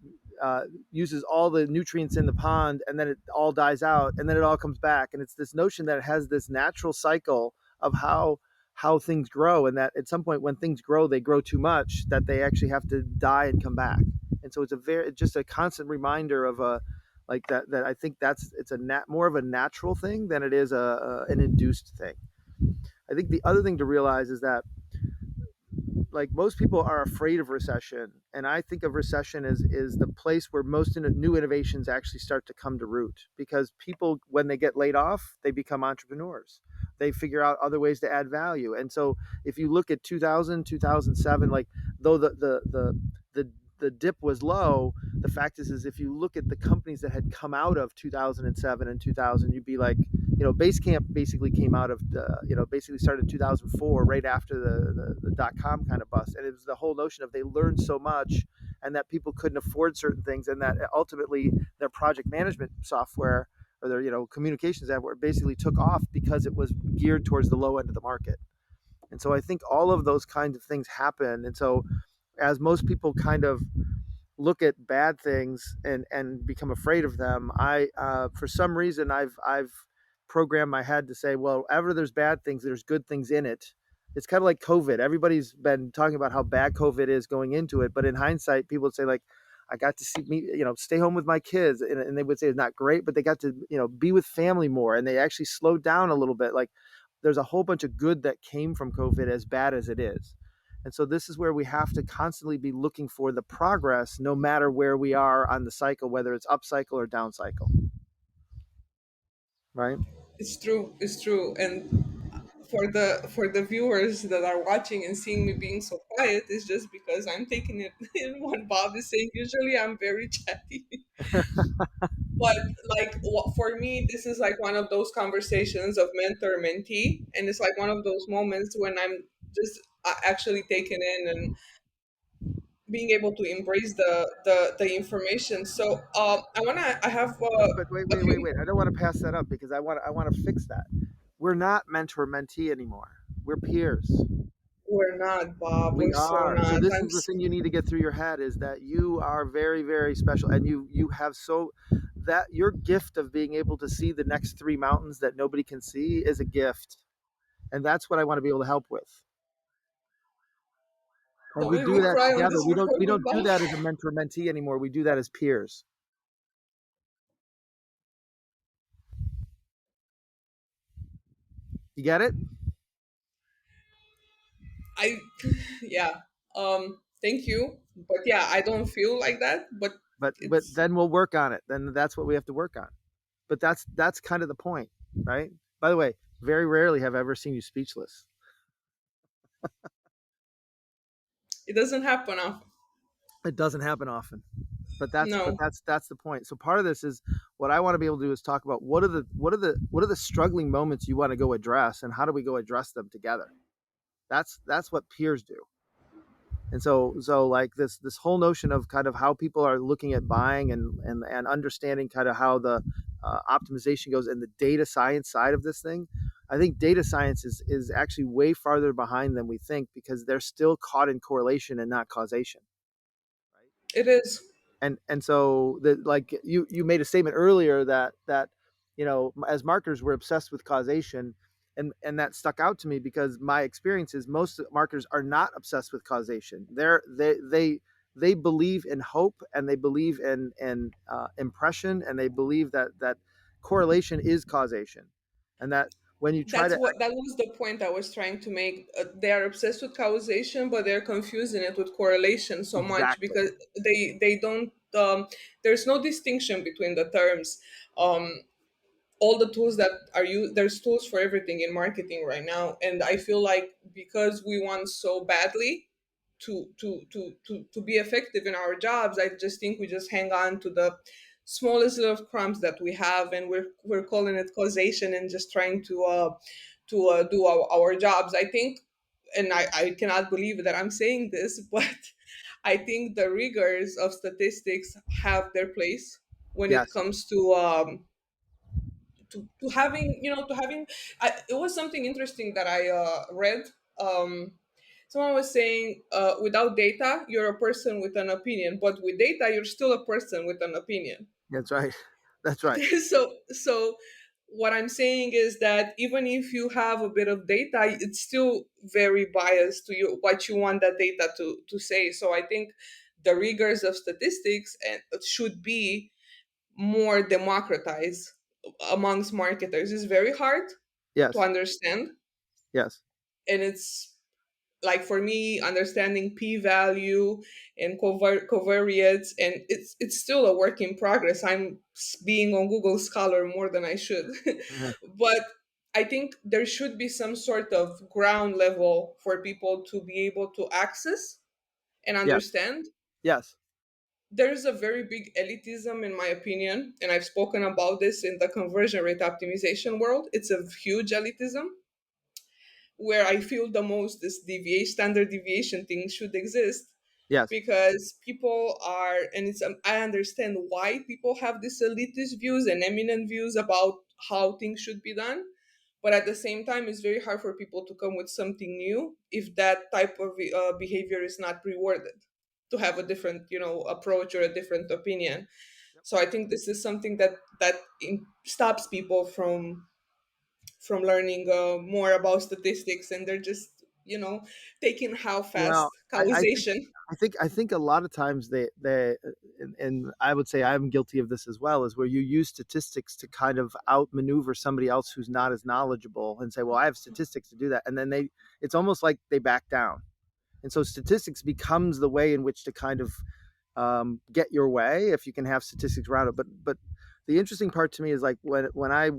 uses all the nutrients in the pond, and then it all dies out, and then it all comes back. And it's this notion that it has this natural cycle of how things grow, and that at some point when things grow they grow too much, that they actually have to die and come back. And so it's just a constant reminder of a like that I think it's more of a natural thing than it is an induced thing. I think the other thing to realize is that like most people are afraid of recession, and I think of recession as the place where most new innovations actually start to come to root, because people, when they get laid off, they become entrepreneurs. They figure out other ways to add value. And so if you look at 2000, 2007, like though the the dip was low, the fact is if you look at the companies that had come out of 2007 and 2000, you'd be like, Basecamp basically came out of basically started in 2004, right after the dot-com kind of bust. And it was the whole notion of they learned so much, and that people couldn't afford certain things, and that ultimately their project management software or their communications software basically took off because it was geared towards the low end of the market. And so I think all of those kinds of things happen. And so as most people kind of look at bad things and become afraid of them, I for some reason I've programmed my head to say, well, ever there's bad things, there's good things in it. It's kind of like COVID. Everybody's been talking about how bad COVID is going into it, but in hindsight, people would say like, I got to see me, stay home with my kids, and they would say it's not great, but they got to, be with family more, and they actually slowed down a little bit. Like there's a whole bunch of good that came from COVID, as bad as it is. And so this is where we have to constantly be looking for the progress, no matter where we are on the cycle, whether it's up cycle or down cycle, right? It's true, and for the viewers that are watching and seeing me being so quiet is just because I'm taking it in what Bob is saying. Usually I'm very chatty, but like for me, this is like one of those conversations of mentor mentee, and it's like one of those moments when I'm just actually taken in and being able to embrace the information. So I have But wait, a wait, wait, few. wait. I don't want to pass that up because I want to fix that. We're not mentor mentee anymore. We're peers. We're not, Bob. We We're so are. So not. this is the thing you need to get through your head, is that you are very, very special, and you have so that your gift of being able to see the next three mountains that nobody can see is a gift. And that's what I want to be able to help with. And Don't we make do me that cry on together. this We recording, don't do Bob. that as a mentor mentee anymore. We do that as peers. You get it? I, yeah. Thank you, but yeah, I don't feel like that. But But it's then we'll work on it. Then that's what we have to work on. But that's kind of the point, right? By the way, very rarely have I ever seen you speechless. it doesn't happen often. It doesn't happen often. But No, that's the point. So part of this is what I want to be able to do is talk about what are the struggling moments you want to go address, and how do we go address them together. That's what peers do. And so like this whole notion of kind of how people are looking at buying, and understanding kind of how the optimization goes, and the data science side of this thing. I think data science is actually way farther behind than we think, because they're still caught in correlation and not causation, right? it is. And so the like you made a statement earlier that as marketers we're obsessed with causation, and that stuck out to me because my experience is most marketers are not obsessed with causation. They believe in hope, and they believe in impression, and they believe that correlation is causation, and that when you try That's to what that was the point I was trying to make. They are obsessed with causation, but they're confusing it with correlation so much exactly. because they don't. There's no distinction between the terms. All the tools that are used, there's tools for everything in marketing right now, and I feel like because we want so badly to be effective in our jobs, I just think we just hang on to the smallest little crumbs that we have, and we're calling it causation and just trying to do our jobs, I think. And I cannot believe that I'm saying this, but I think the rigors of statistics have their place when it Yes. comes to having, to having, it was something interesting that I read. Someone was saying, without data you're a person with an opinion, but with data you're still a person with an opinion. That's right. That's right. So what I'm saying is that even if you have a bit of data, it's still very biased to you, what you want that data to say. So I think the rigors of statistics should be more democratized amongst marketers. Is very hard to Yes. understand, Yes. and it's like for me understanding p-value and covariates, and it's still a work in progress. I'm being on Google Scholar more than I should. Mhm. But I think there should be some sort of ground level for people to be able to access and Yes. understand. Yes. There's a very big elitism in my opinion, and I've spoken about this in the conversion rate optimization world. It's a huge elitism. Where I feel the most this deviation, standard deviation thing should exist, Yes. because people are, and it's I understand why people have these elitist views and eminent views about how things should be done, but at the same time it's very hard for people to come with something new if that type of behavior is not rewarded, to have a different approach or a different opinion. So I think this is something that stops people from learning more about statistics, and they're just taking how Well, fast I think causation. I think a lot of times they and I would say I'm guilty of this as well, is where you use statistics to kind of outmaneuver somebody else who's not as knowledgeable and say, well, I have statistics to do that, and then it's almost like they back down, and so statistics becomes the way in which to kind of get your way if you can have statistics around it. But the interesting part to me is like when I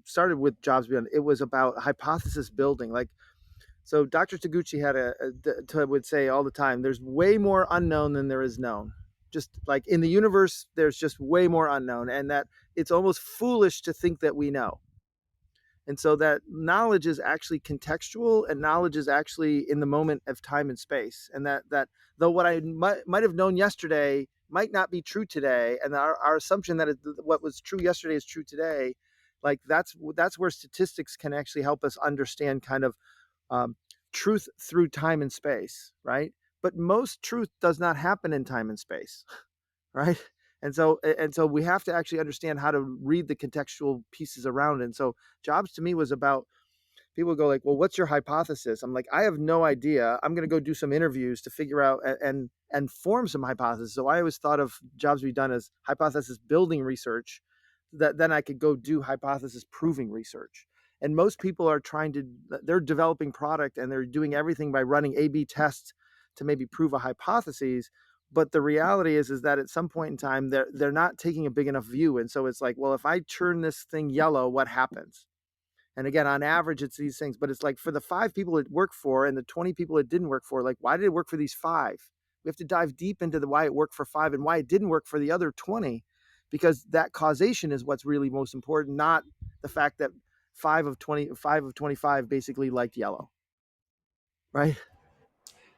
started with Jobs Beyond, it was about hypothesis building, like. So Dr. Taguchi had would say all the time, there's way more unknown than there is known. Just like in the universe, there's just way more unknown, and that it's almost foolish to think that we know. And so that knowledge is actually contextual, and knowledge is actually in the moment of time and space. And that though what I might have known yesterday might not be true today, and our assumption that what was true yesterday is true today, like that's where statistics can actually help us understand kind of um, truth through time and space, right? But most truth does not happen in time and space, right? And so we have to actually understand how to read the contextual pieces around it. And so Jobs to me was about, people go like, well, what's your hypothesis? I'm like, I have no idea. I'm going to go do some interviews to figure out and form some hypotheses. So I always thought of Jobs to be done as hypothesis building research, that then I could go do hypothesis proving research. And most people are they're developing product and they're doing everything by running A/B tests to maybe prove a hypothesis. But the reality is that at some point in time, they're not taking a big enough view. And so it's like, well, if I turn this thing yellow, what happens? And again, on average, it's these things, but it's like for the 5 people it worked for and the 20 people it didn't work for, like, why did it work for these 5? We have to dive deep into the why it worked for 5 and why it didn't work for the other 20, because that causation is what's really most important, not the fact that 5 of 25 basically liked yellow, right?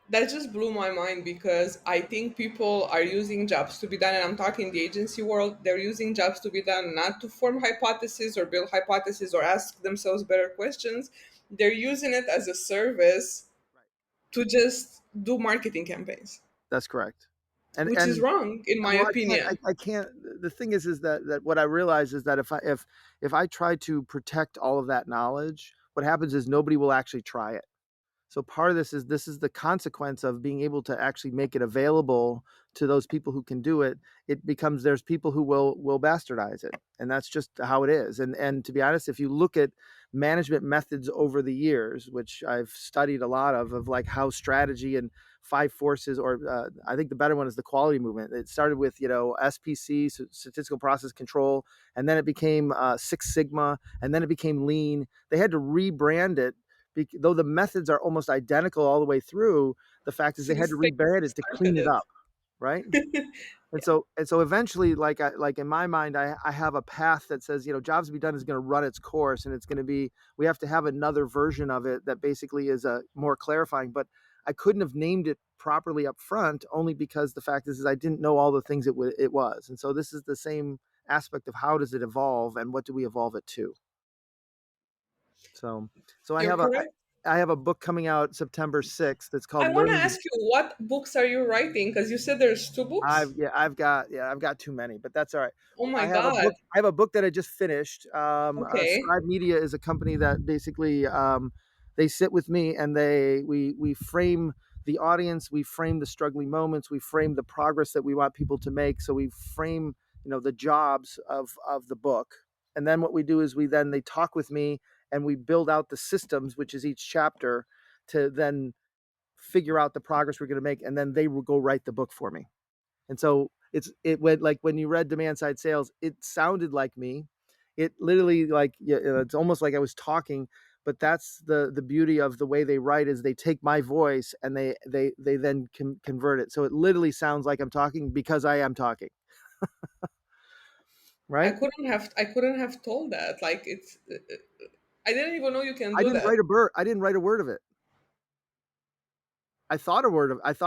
That just blew my mind, because I think people are using jobs to be done, and I'm talking the agency world. They're using jobs to be done not to form hypotheses or build hypotheses or ask themselves better questions. They're using it as a service Right. to just do marketing campaigns. That's correct. which is And wrong in my well, opinion. I can't. The thing is that what I realize is that if I try to protect all of that knowledge, what happens is nobody will actually try it. So part of this is the consequence of being able to actually make it available to those people who can do it. It becomes there's people who will bastardize it, and that's just how it is. And to be honest, if you look at management methods over the years, which I've studied a lot of like how strategy and five forces, or I think the better one is the quality movement. It started with SPC, so statistical process control, and then it became Six Sigma, and then it became Lean. They had to rebrand it though the methods are almost identical all the way through. The fact is they had Six to Sigma rebrand it to clean it started up, right? it. And so eventually, like in my mind, I have a path that says jobs to be done is going to run its course, and it's going to be we have to have another version of it that basically is a more clarifying. But I couldn't have named it properly up front only because the fact is I didn't know all the things it was, and so this is the same aspect of how does it evolve and what do we evolve it to. So so You're correct. I have a book coming out September 6th. It's called I want to Learning to ask you, what books are you writing? Because you said there's two books. I've got too many, but that's all right. Oh my I have a God. book. I have a book that I just finished. Okay. Scribe Media is a company that basically they sit with me and we frame the audience, we frame the struggling moments, we frame the progress that we want people to make. So we frame the jobs of the book, and then what we do is they talk with me and we build out the systems, which is each chapter, to then figure out the progress we're going to make, and then they will go write the book for me. And so it went like when you read Demand Side Sales, it sounded like me. It literally like it's almost like I was talking, but that's the beauty of the way they write is they take my voice and they then convert it. So it literally sounds like I'm talking because I am talking, right? I couldn't have told that. Like it's I didn't even know you can I do didn't that. write a word. I didn't write a word of it. I thought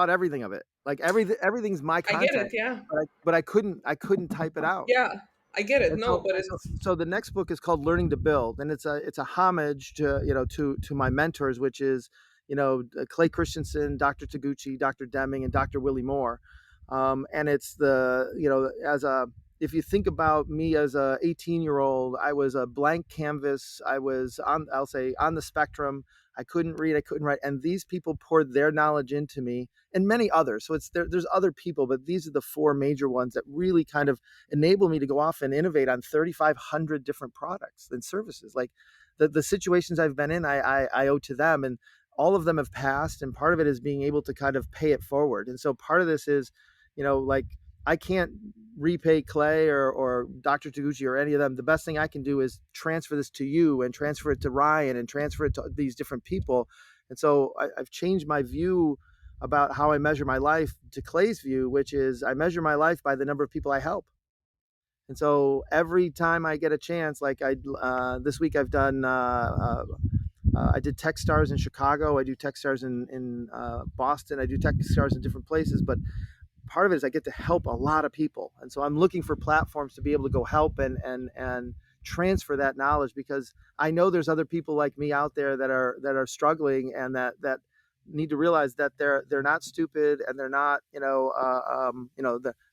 everything of it. Like everything's my I get it, content, yeah. but I couldn't type it out. Yeah. I get it. And No, so, but and so, it's so the next book is called Learning to Build, and it's a homage to to my mentors, which is Clay Christensen, Dr. Taguchi, Dr. Deming, and Dr. Willie Moore. And it's the as a if you think about me as a 18-year-old, I was a blank canvas. I was on I'll say on the spectrum. I couldn't read, I couldn't write, and these people poured their knowledge into me, and many others. So there's other people, but these are the four major ones that really kind of enable me to go off and innovate on 3,500 different products and services. Like the situations I've been in, I owe to them, and all of them have passed. And part of it is being able to kind of pay it forward. And so part of this is, like I can't repay Clay or Dr. Taguchi or any of them. The best thing I can do is transfer this to you and transfer it to Ryan and transfer it to these different people. And so I've changed my view about how I measure my life to Clay's view, which is I measure my life by the number of people I help. And so every time I get a chance, like this week I've done, I did Techstars in Chicago. I do Techstars in Boston. I do Techstars in different places. But part of it is I get to help a lot of people, and so I'm looking for platforms to be able to go help and transfer that knowledge because I know there's other people like me out there that are struggling and that need to realize that they're not stupid and they're not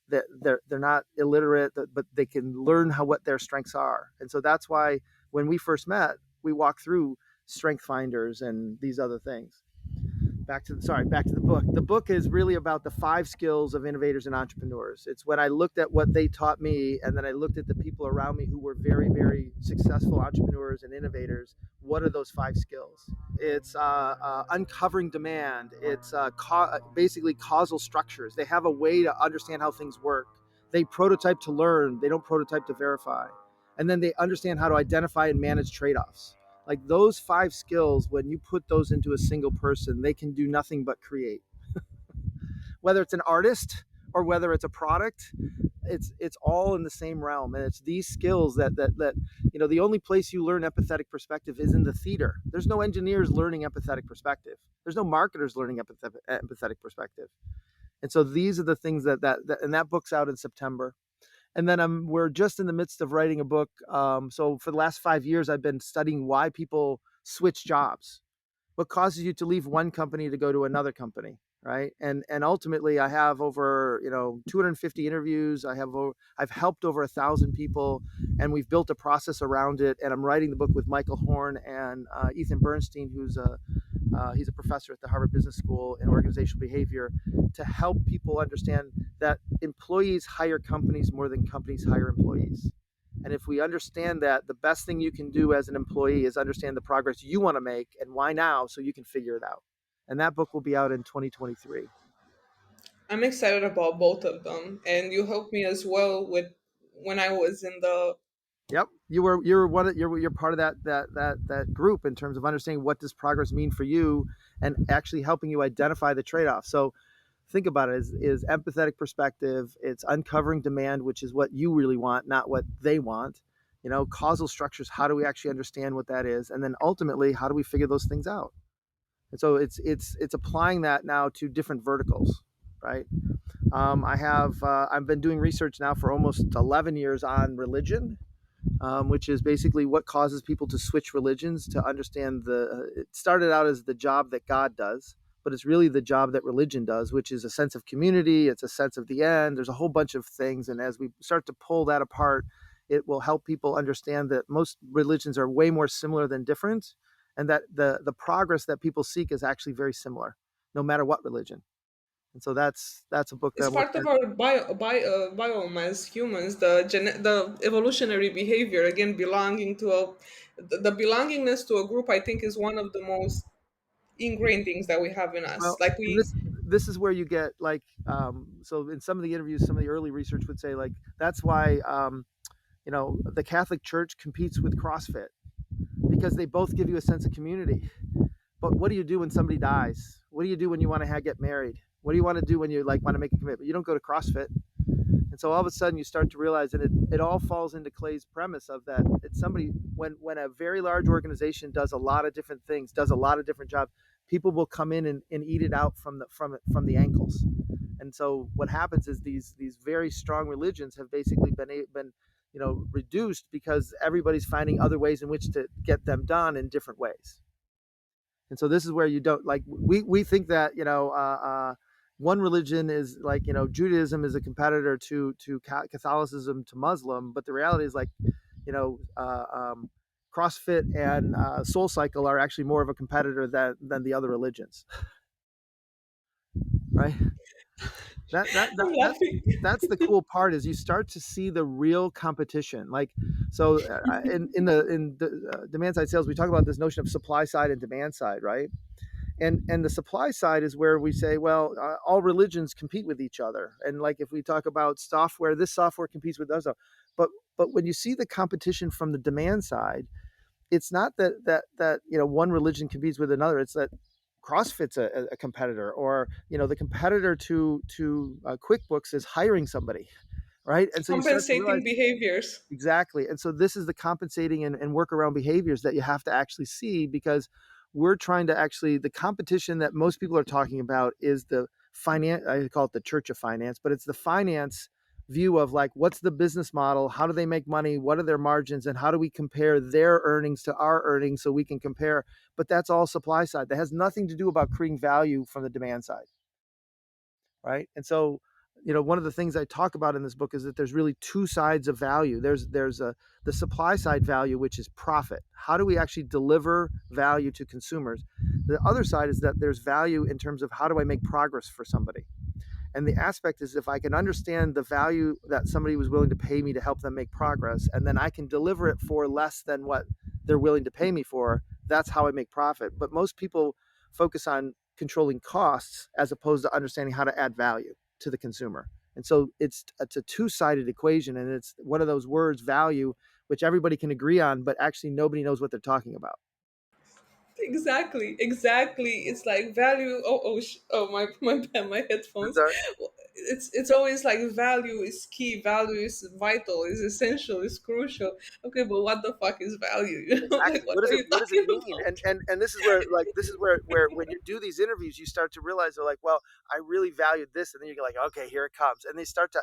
they're not illiterate, but they can learn how what their strengths are. And so that's why when we first met, we walked through strength finders and these other things. Back to the book. The book is really about the 5 skills of innovators and entrepreneurs. It's when I looked at what they taught me and then I looked at the people around me who were very, very successful entrepreneurs and innovators. What are those 5 skills? It's uncovering demand. It's basically causal structures. They have a way to understand how things work. They prototype to learn. They don't prototype to verify. And then they understand how to identify and manage trade-offs. Like those 5 skills, when you put those into a single person, they can do nothing but create. Whether it's an artist or whether it's a product, it's all in the same realm. And it's these skills that the only place you learn empathetic perspective is in the theater. There's no engineers learning empathetic perspective. There's no marketers learning empathetic perspective. And so these are the things that and that book's out in September. And then we're just in the midst of writing a book. So for the last 5 years, I've been studying why people switch jobs. What causes you to leave one company to go to another company? right? And ultimately, I have over 250 interviews. I've helped over 1,000 people, and we've built a process around it. And I'm writing the book with Michael Horn and Ethan Bernstein, he's a professor at the Harvard Business School in organizational behavior, to help people understand that employees hire companies more than companies hire employees. And if we understand that, the best thing you can do as an employee is understand the progress you want to make and why now, so you can figure it out. And that book will be out in 2023. I'm excited about both of them, and you helped me as well with when I was in the. Yep, you're part of that group in terms of understanding what does progress mean for you, and actually helping you identify the trade-off. So think about it is empathetic perspective. It's uncovering demand, which is what you really want, not what they want. Causal structures. How do we actually understand what that is, and then ultimately, how do we figure those things out? And so it's applying that now to different verticals, right? I've been doing research now for almost 11 years on religion, which is basically what causes people to switch religions, to understand it started out as the job that God does, but it's really the job that religion does, which is a sense of community. It's a sense of the end. There's a whole bunch of things. And as we start to pull that apart, it will help people understand that most religions are way more similar than different, and that the progress that people seek is actually very similar, no matter what religion. And so that's a book that It's I'm part working of on. our biome as humans, the evolutionary behavior. Again, belonging to the belongingness to a group. I think is one of the most ingrained things that we have in us. Well, Like and we this is where you get like so in some of the interviews, some of the early research would say like that's why the Catholic Church competes with CrossFit, because they both give you a sense of community. But what do you do when somebody dies? What do you do when you want to get married? What do you want to do when you like want to make a commitment? You don't go to CrossFit. And so all of a sudden you start to realize that it all falls into Clay's premise of that it's somebody when a very large organization does a lot of different things, does a lot of different jobs, people will come in and eat it out from the ankles. And so what happens is these very strong religions have basically been reduced because everybody's finding other ways in which to get them done in different ways. And so this is where you don't like we think that one religion is like Judaism is a competitor to Catholicism, to Muslim, but the reality is like you know CrossFit and Soul Cycle are actually more of a competitor than the other religions, right? That that, that I'm that's laughing. that's the cool part is you start to see the real competition. Like so in the demand side sales, we talk about this notion of supply side and demand side, right? And the supply side is where we say, well, all religions compete with each other, and like if we talk about software, this software competes with those, but when you see the competition from the demand side, it's not that one religion competes with another. It's that CrossFit's a competitor, or the competitor to QuickBooks is hiring somebody, right? And so you start to Compensating realize. behaviors. Exactly. And so this is the compensating and workaround behaviors that you have to actually see, because we're trying to actually, the competition that most people are talking about is the finance, I call it the church of finance, but it's the finance view of like, what's the business model? How do they make money? What are their margins? And how do we compare their earnings to our earnings so we can compare? But that's all supply side. That has nothing to do about creating value from the demand side, right? And so one of the things I talk about in this book is that there's really two sides of value. There's the supply side value, which is profit. How do we actually deliver value to consumers? The other side is that there's value in terms of how do I make progress for somebody. And the aspect is, if I can understand the value that somebody was willing to pay me to help them make progress, and then I can deliver it for less than what they're willing to pay me for, that's how I make profit. But most people focus on controlling costs as opposed to understanding how to add value to the consumer. And so it's a two-sided equation, and it's one of those words, value, which everybody can agree on, but actually nobody knows what they're talking about. Exactly. It's like value. Oh, my bad, my That's headphones. all right. It's always like value is key, value is vital, is essential, is crucial. Okay, but what the fuck is value? Exactly. Like, what are you What does it talking mean? about? And this is where where when you do these interviews, you start to realize they're like, well, I really valued this, and then you're like, okay, here it comes, and they start to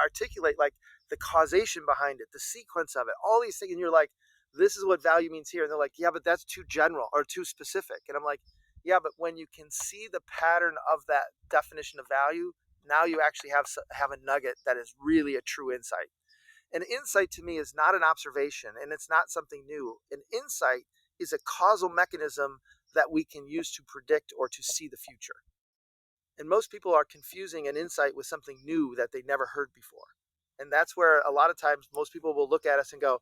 articulate like the causation behind it, the sequence of it, all these things, and you're like, this is what value means here, and they're like, yeah, but that's too general or too specific, and I'm like, Yeah, but when you can see the pattern of that definition of value, now you actually have a nugget that is really a true insight. An insight to me is not an observation, and it's not something new. An insight is a causal mechanism that we can use to predict or to see the future. And most people are confusing an insight with something new that they never heard before. And that's where a lot of times most people will look at us and go,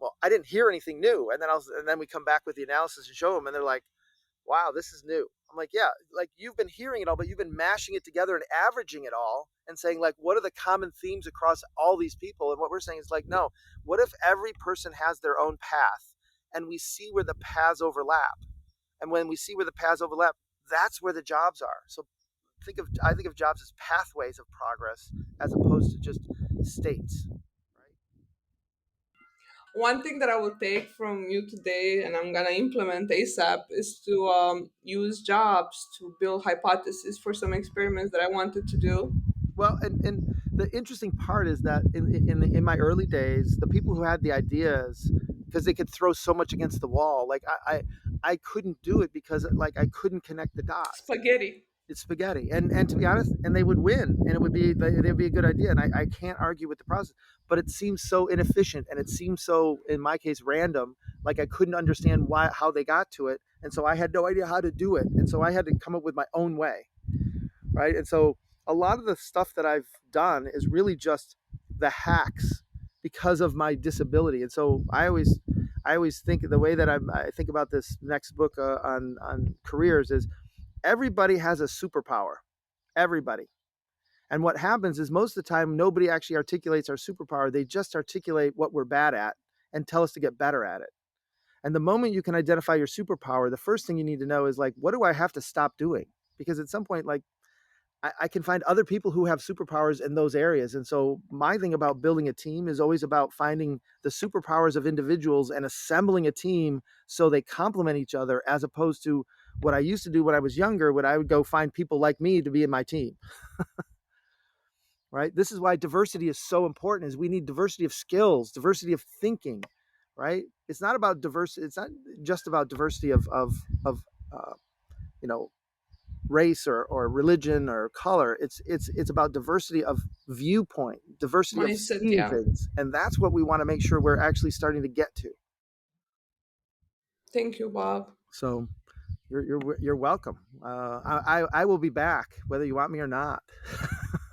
"Well, I didn't hear anything new." And then we come back with the analysis and show them, and they're like, "Wow, this is new." I'm like, "Yeah, like you've been hearing it all, but you've been mashing it together and averaging it all and saying like, what are the common themes across all these people?" And what we're saying is like, no, what if every person has their own path and we see where the paths overlap? And when we see where the paths overlap, that's where the jobs are. So I think of jobs as pathways of progress as opposed to just states, right? One thing that I will take from you today, and I'm gonna implement ASAP, is to use jobs to build hypotheses for some experiments that I wanted to do. Well, and the interesting part is that in my early days, the people who had the ideas, because they could throw so much against the wall, like I couldn't do it because like I couldn't connect the dots. Spaghetti. It's spaghetti, and to be honest, and they would win, and they'd be a good idea, and I can't argue with the process, but it seems so inefficient, and it seems so, in my case, random. Like I couldn't understand why how they got to it, and so I had no idea how to do it, and so I had to come up with my own way, right? And so a lot of the stuff that I've done is really just the hacks because of my disability. And so I always think the way that I think about this next book on careers is everybody has a superpower. Everybody. And what happens is most of the time nobody actually articulates our superpower. They just articulate what we're bad at and tell us to get better at it. And the moment you can identify your superpower, the first thing you need to know is like, what do I have to stop doing? Because at some point, like I can find other people who have superpowers in those areas. And so my thing about building a team is always about finding the superpowers of individuals and assembling a team so they complement each other, as opposed to what I used to do when I was younger, when I would go find people like me to be in my team. Right? This is why diversity is so important, is we need diversity of skills, diversity of thinking, right? It's not about diversity. It's not just about diversity of uh, you know, race or religion or color. It's about diversity of viewpoint, diversity of Mindset, seeing yeah. things, and that's what we want to make sure we're actually starting to get to. Thank you, Bob. So you're welcome. I will be back whether you want me or not.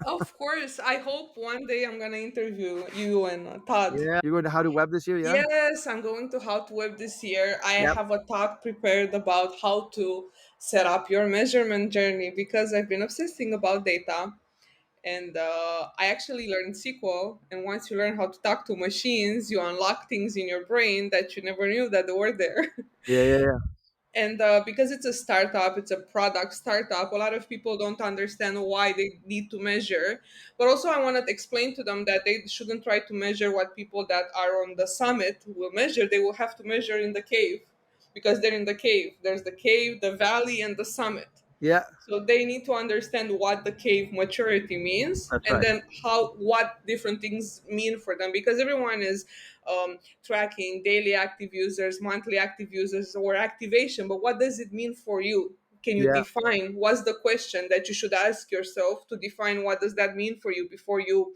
Of course, I hope one day I'm gonna interview you and Todd. Yeah, you're going to How to Web this year, yeah. Yes, I'm going to How to Web this year. I Yep. have a talk prepared about how to set up your measurement journey because I've been obsessing about data. And I actually learned SQL. And once you learn how to talk to machines, you unlock things in your brain that you never knew that they were there. Yeah, yeah, yeah. And because it's a startup, it's a product startup, a lot of people don't understand why they need to measure. But also, I want to explain to them that they shouldn't try to measure what people that are on the summit will measure. They will have to measure in the cave because they're in the cave. There's the cave, the valley, and the summit. Yeah, So they need to understand what the cave maturity means, that's and right. then how what different things mean for them, because everyone is tracking daily active users, monthly active users, or activation. But what does it mean for you? Can you Yeah. define what's the question that you should ask yourself to define what does that mean for you before you,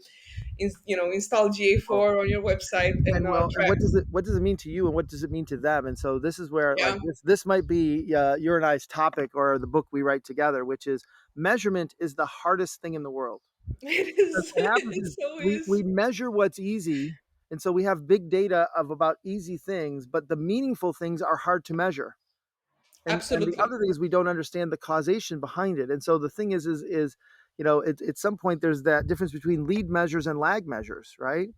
install GA4 on your website and And track? what does it mean to you, and what does it mean to them? And so this is where like Yeah, this might be your and I's topic, or the book we write together, which is measurement is the hardest thing in the world. it Because is. what happens It is so we is. measure what's easy, and so we have big data of about easy things, but the meaningful things are hard to measure. And the Absolutely. other thing is we don't understand the causation behind it. And so the thing is at some point there's that difference between lead measures and lag measures, right?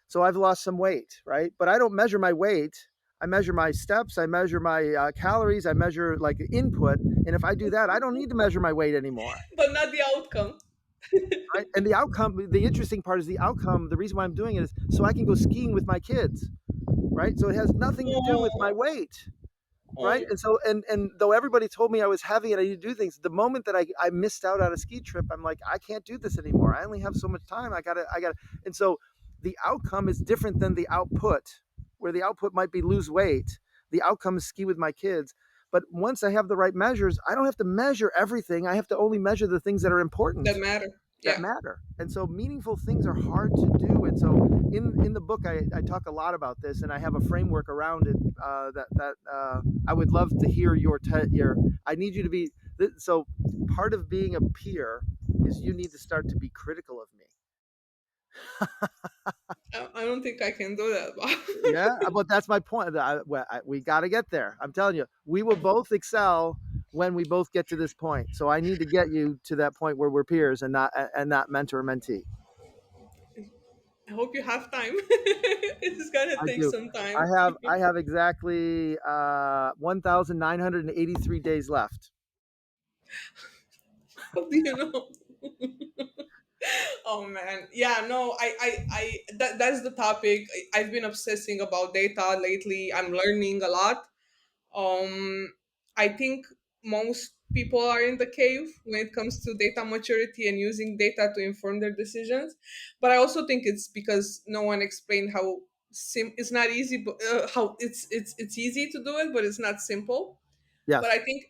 So I've lost some weight, right? But I don't measure my weight. I measure my steps. I measure my calories. I measure like input. And if I do that, I don't need to measure my weight anymore, But not the outcome. right? And the outcome, the interesting part is the outcome. The reason why I'm doing it is so I can go skiing with my kids, right? So it has nothing to do with my Oh, weight, right? oh. And so and though everybody told me I was heavy and I need to do things, the moment that I missed out on a ski trip, I'm like, I can't do this anymore. I only have so much time. I gotta. And so the outcome is different than the output, where the output might be lose weight. The outcome is ski with my kids. But once I have the right measures, I don't have to measure everything. I have to only measure the things that are important, That matter. that Yeah. matter. And so meaningful things are hard to do. And so in the book, I talk a lot about this, and I have a framework around it, that I would love to hear your. I need you to be. So part of being a peer is you need to start to be critical of me. I don't think I can do that, Bob. Yeah, but that's my point. We got to get there. I'm telling you, we will both excel when we both get to this point. So I need to get you to that point where we're peers and not mentor mentee. I hope you have time. It's gonna I take do. some time. I have exactly 1,983 days left. How do you know? Oh man, yeah, no, that's the topic. I've been obsessing about data lately. I'm learning a lot. I think most people are in the cave when it comes to data maturity and using data to inform their decisions. But I also think it's because no one explained how it's not easy, but how it's easy to do it, but it's not simple. But Yes. I think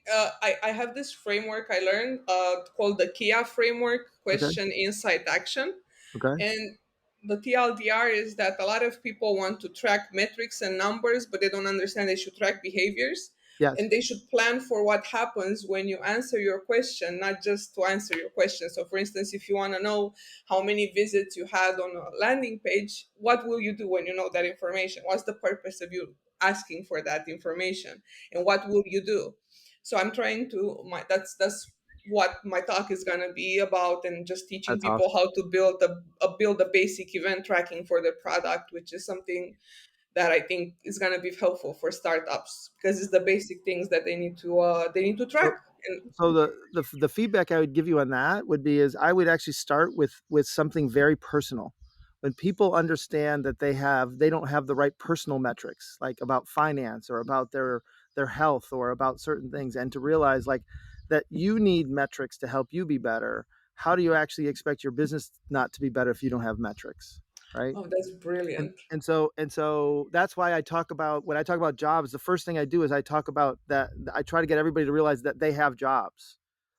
I have this framework I learned called the KIA framework: Okay. question, insight, action. Okay. And the TLDR is that a lot of people want to track metrics and numbers, but they don't understand they should track behaviors. Yes. And they should plan for what happens when you answer your question, not just to answer your question. So, for instance, if you want to know how many visits you had on a landing page, what will you do when you know that information? What's the purpose of you asking for that information? And what will you do? So, I'm trying to, that's what my talk is going to be about, and just teaching That's people awesome. how to build a basic event tracking for their product, which is something that I think is going to be helpful for startups because it's the basic things that they need to So track. And so the feedback I would give you on that would be is I would actually start with something very personal. When people understand that they don't have the right personal metrics, like about finance or about their health or about certain things, and to realize like that you need metrics to help you be better. How do you actually expect your business not to be better if you don't have metrics, right? oh, that's and brilliant. and so and so that's why I talk about, when I talk about jobs, the first thing I do is I talk about that. I try to get everybody to realize that they have jobs,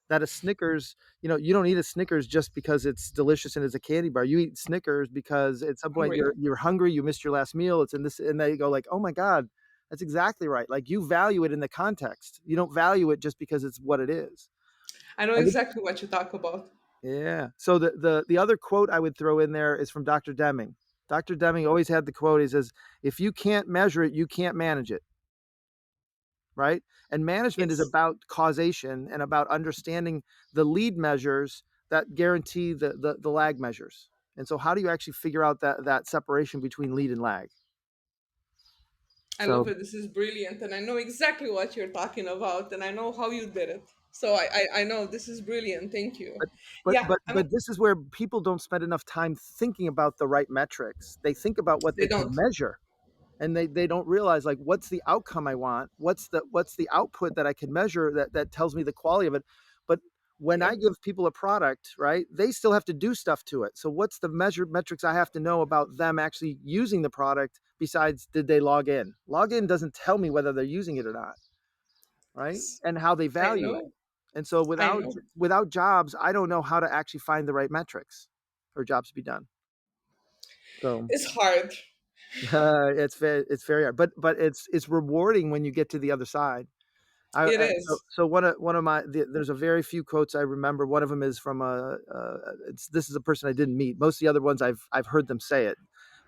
that a Snickers, you don't eat a Snickers just because it's delicious and it's a candy bar. You eat Snickers because at some point Hungry. you're hungry, you missed your last meal, it's in this, and they go like, oh my god, that's exactly right. Like, you value it in the context, you don't value it just because it's what it is. I know I think. exactly what you talk about. Yeah. So the other quote I would throw in there is from Dr. Deming. Dr. Deming always had the quote. He says, "If you can't measure it, you can't manage it." Right? And management is Yes. about causation and about understanding the lead measures that guarantee the lag measures. And so, how do you actually figure out that separation between lead and lag? I love So, it. This is brilliant, and I know exactly what you're talking about, and I know how you did it. So I know this is brilliant. Thank you. but Yeah, but this is where people don't spend enough time thinking about the right metrics. They think about what they they can don't. measure, and they don't realize like what's the outcome I want, what's the output that I can measure that tells me the quality of it. But when I Yeah. give people a product, right, they still have to do stuff to it. So what's the measured metrics I have to know about them actually using the product, besides did they log in? Login doesn't tell me whether they're using it or not, right, Yes. and how they I value it. know. And so I know. without jobs, I don't know how to actually find the right metrics for jobs to be done. So It's hard. it's very hard, but it's rewarding when you get to the other side. It So, is. one of there's a very few quotes I remember. One of them is from this is a person I didn't meet. Most of the other ones I've heard them say it,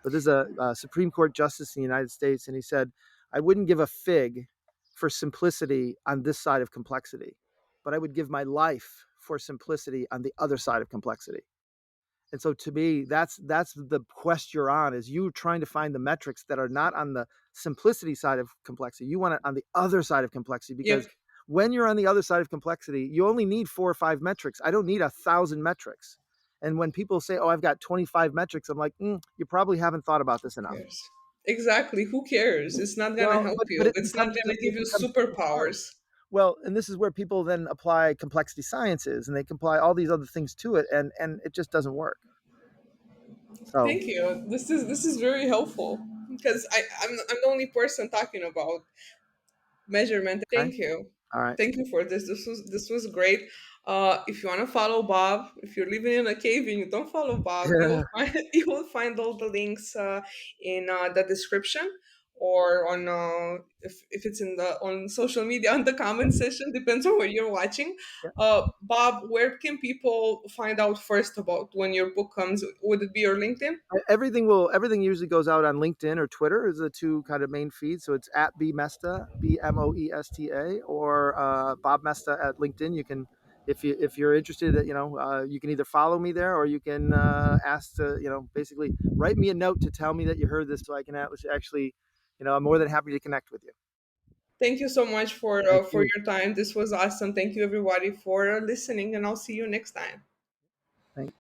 but this is a Supreme Court justice in the United States, and he said, "I wouldn't give a fig for simplicity on this side of complexity, but I would give my life for simplicity on the other side of complexity." And so to me, that's the quest you're on, is you trying to find the metrics that are not on the simplicity side of complexity. You want it on the other side of complexity, because Yep. when you're on the other side of complexity, you only need 4 or 5 metrics. I don't need 1,000 metrics. And when people say, "Oh, I've got 25 metrics," I'm like, you probably haven't thought about this Who enough. cares? Exactly. Who cares? It's not gonna Well, help but you. It's not gonna give it you becomes too hard. superpowers. Well, and this is where people then apply complexity sciences, and they can apply all these other things to it, and it just doesn't work. So Thank you. This is very helpful because I'm the only person talking about measurement. Okay. Thank you. All right. Thank you for this. This was great. If you want to follow Bob, if you're living in a cave and you don't follow Bob, you will Yeah. find you will find all the links in the description, or on if it's in the on social media on the comment section, depends on where you're watching. Bob, where can people find out first about when your book comes? Would it be your LinkedIn? Everything usually goes out on LinkedIn or Twitter is the two kind of main feeds. So it's at B Mesta, BMoesta, or Bob Mesta at LinkedIn. You can, if you're interested, you can either follow me there, or you can ask to, basically write me a note to tell me that you heard this, so I can actually, I'm more than happy to connect with you. Thank you so much Thank for you. your time. This was awesome. Thank you everybody for listening, and I'll see you next time. Thank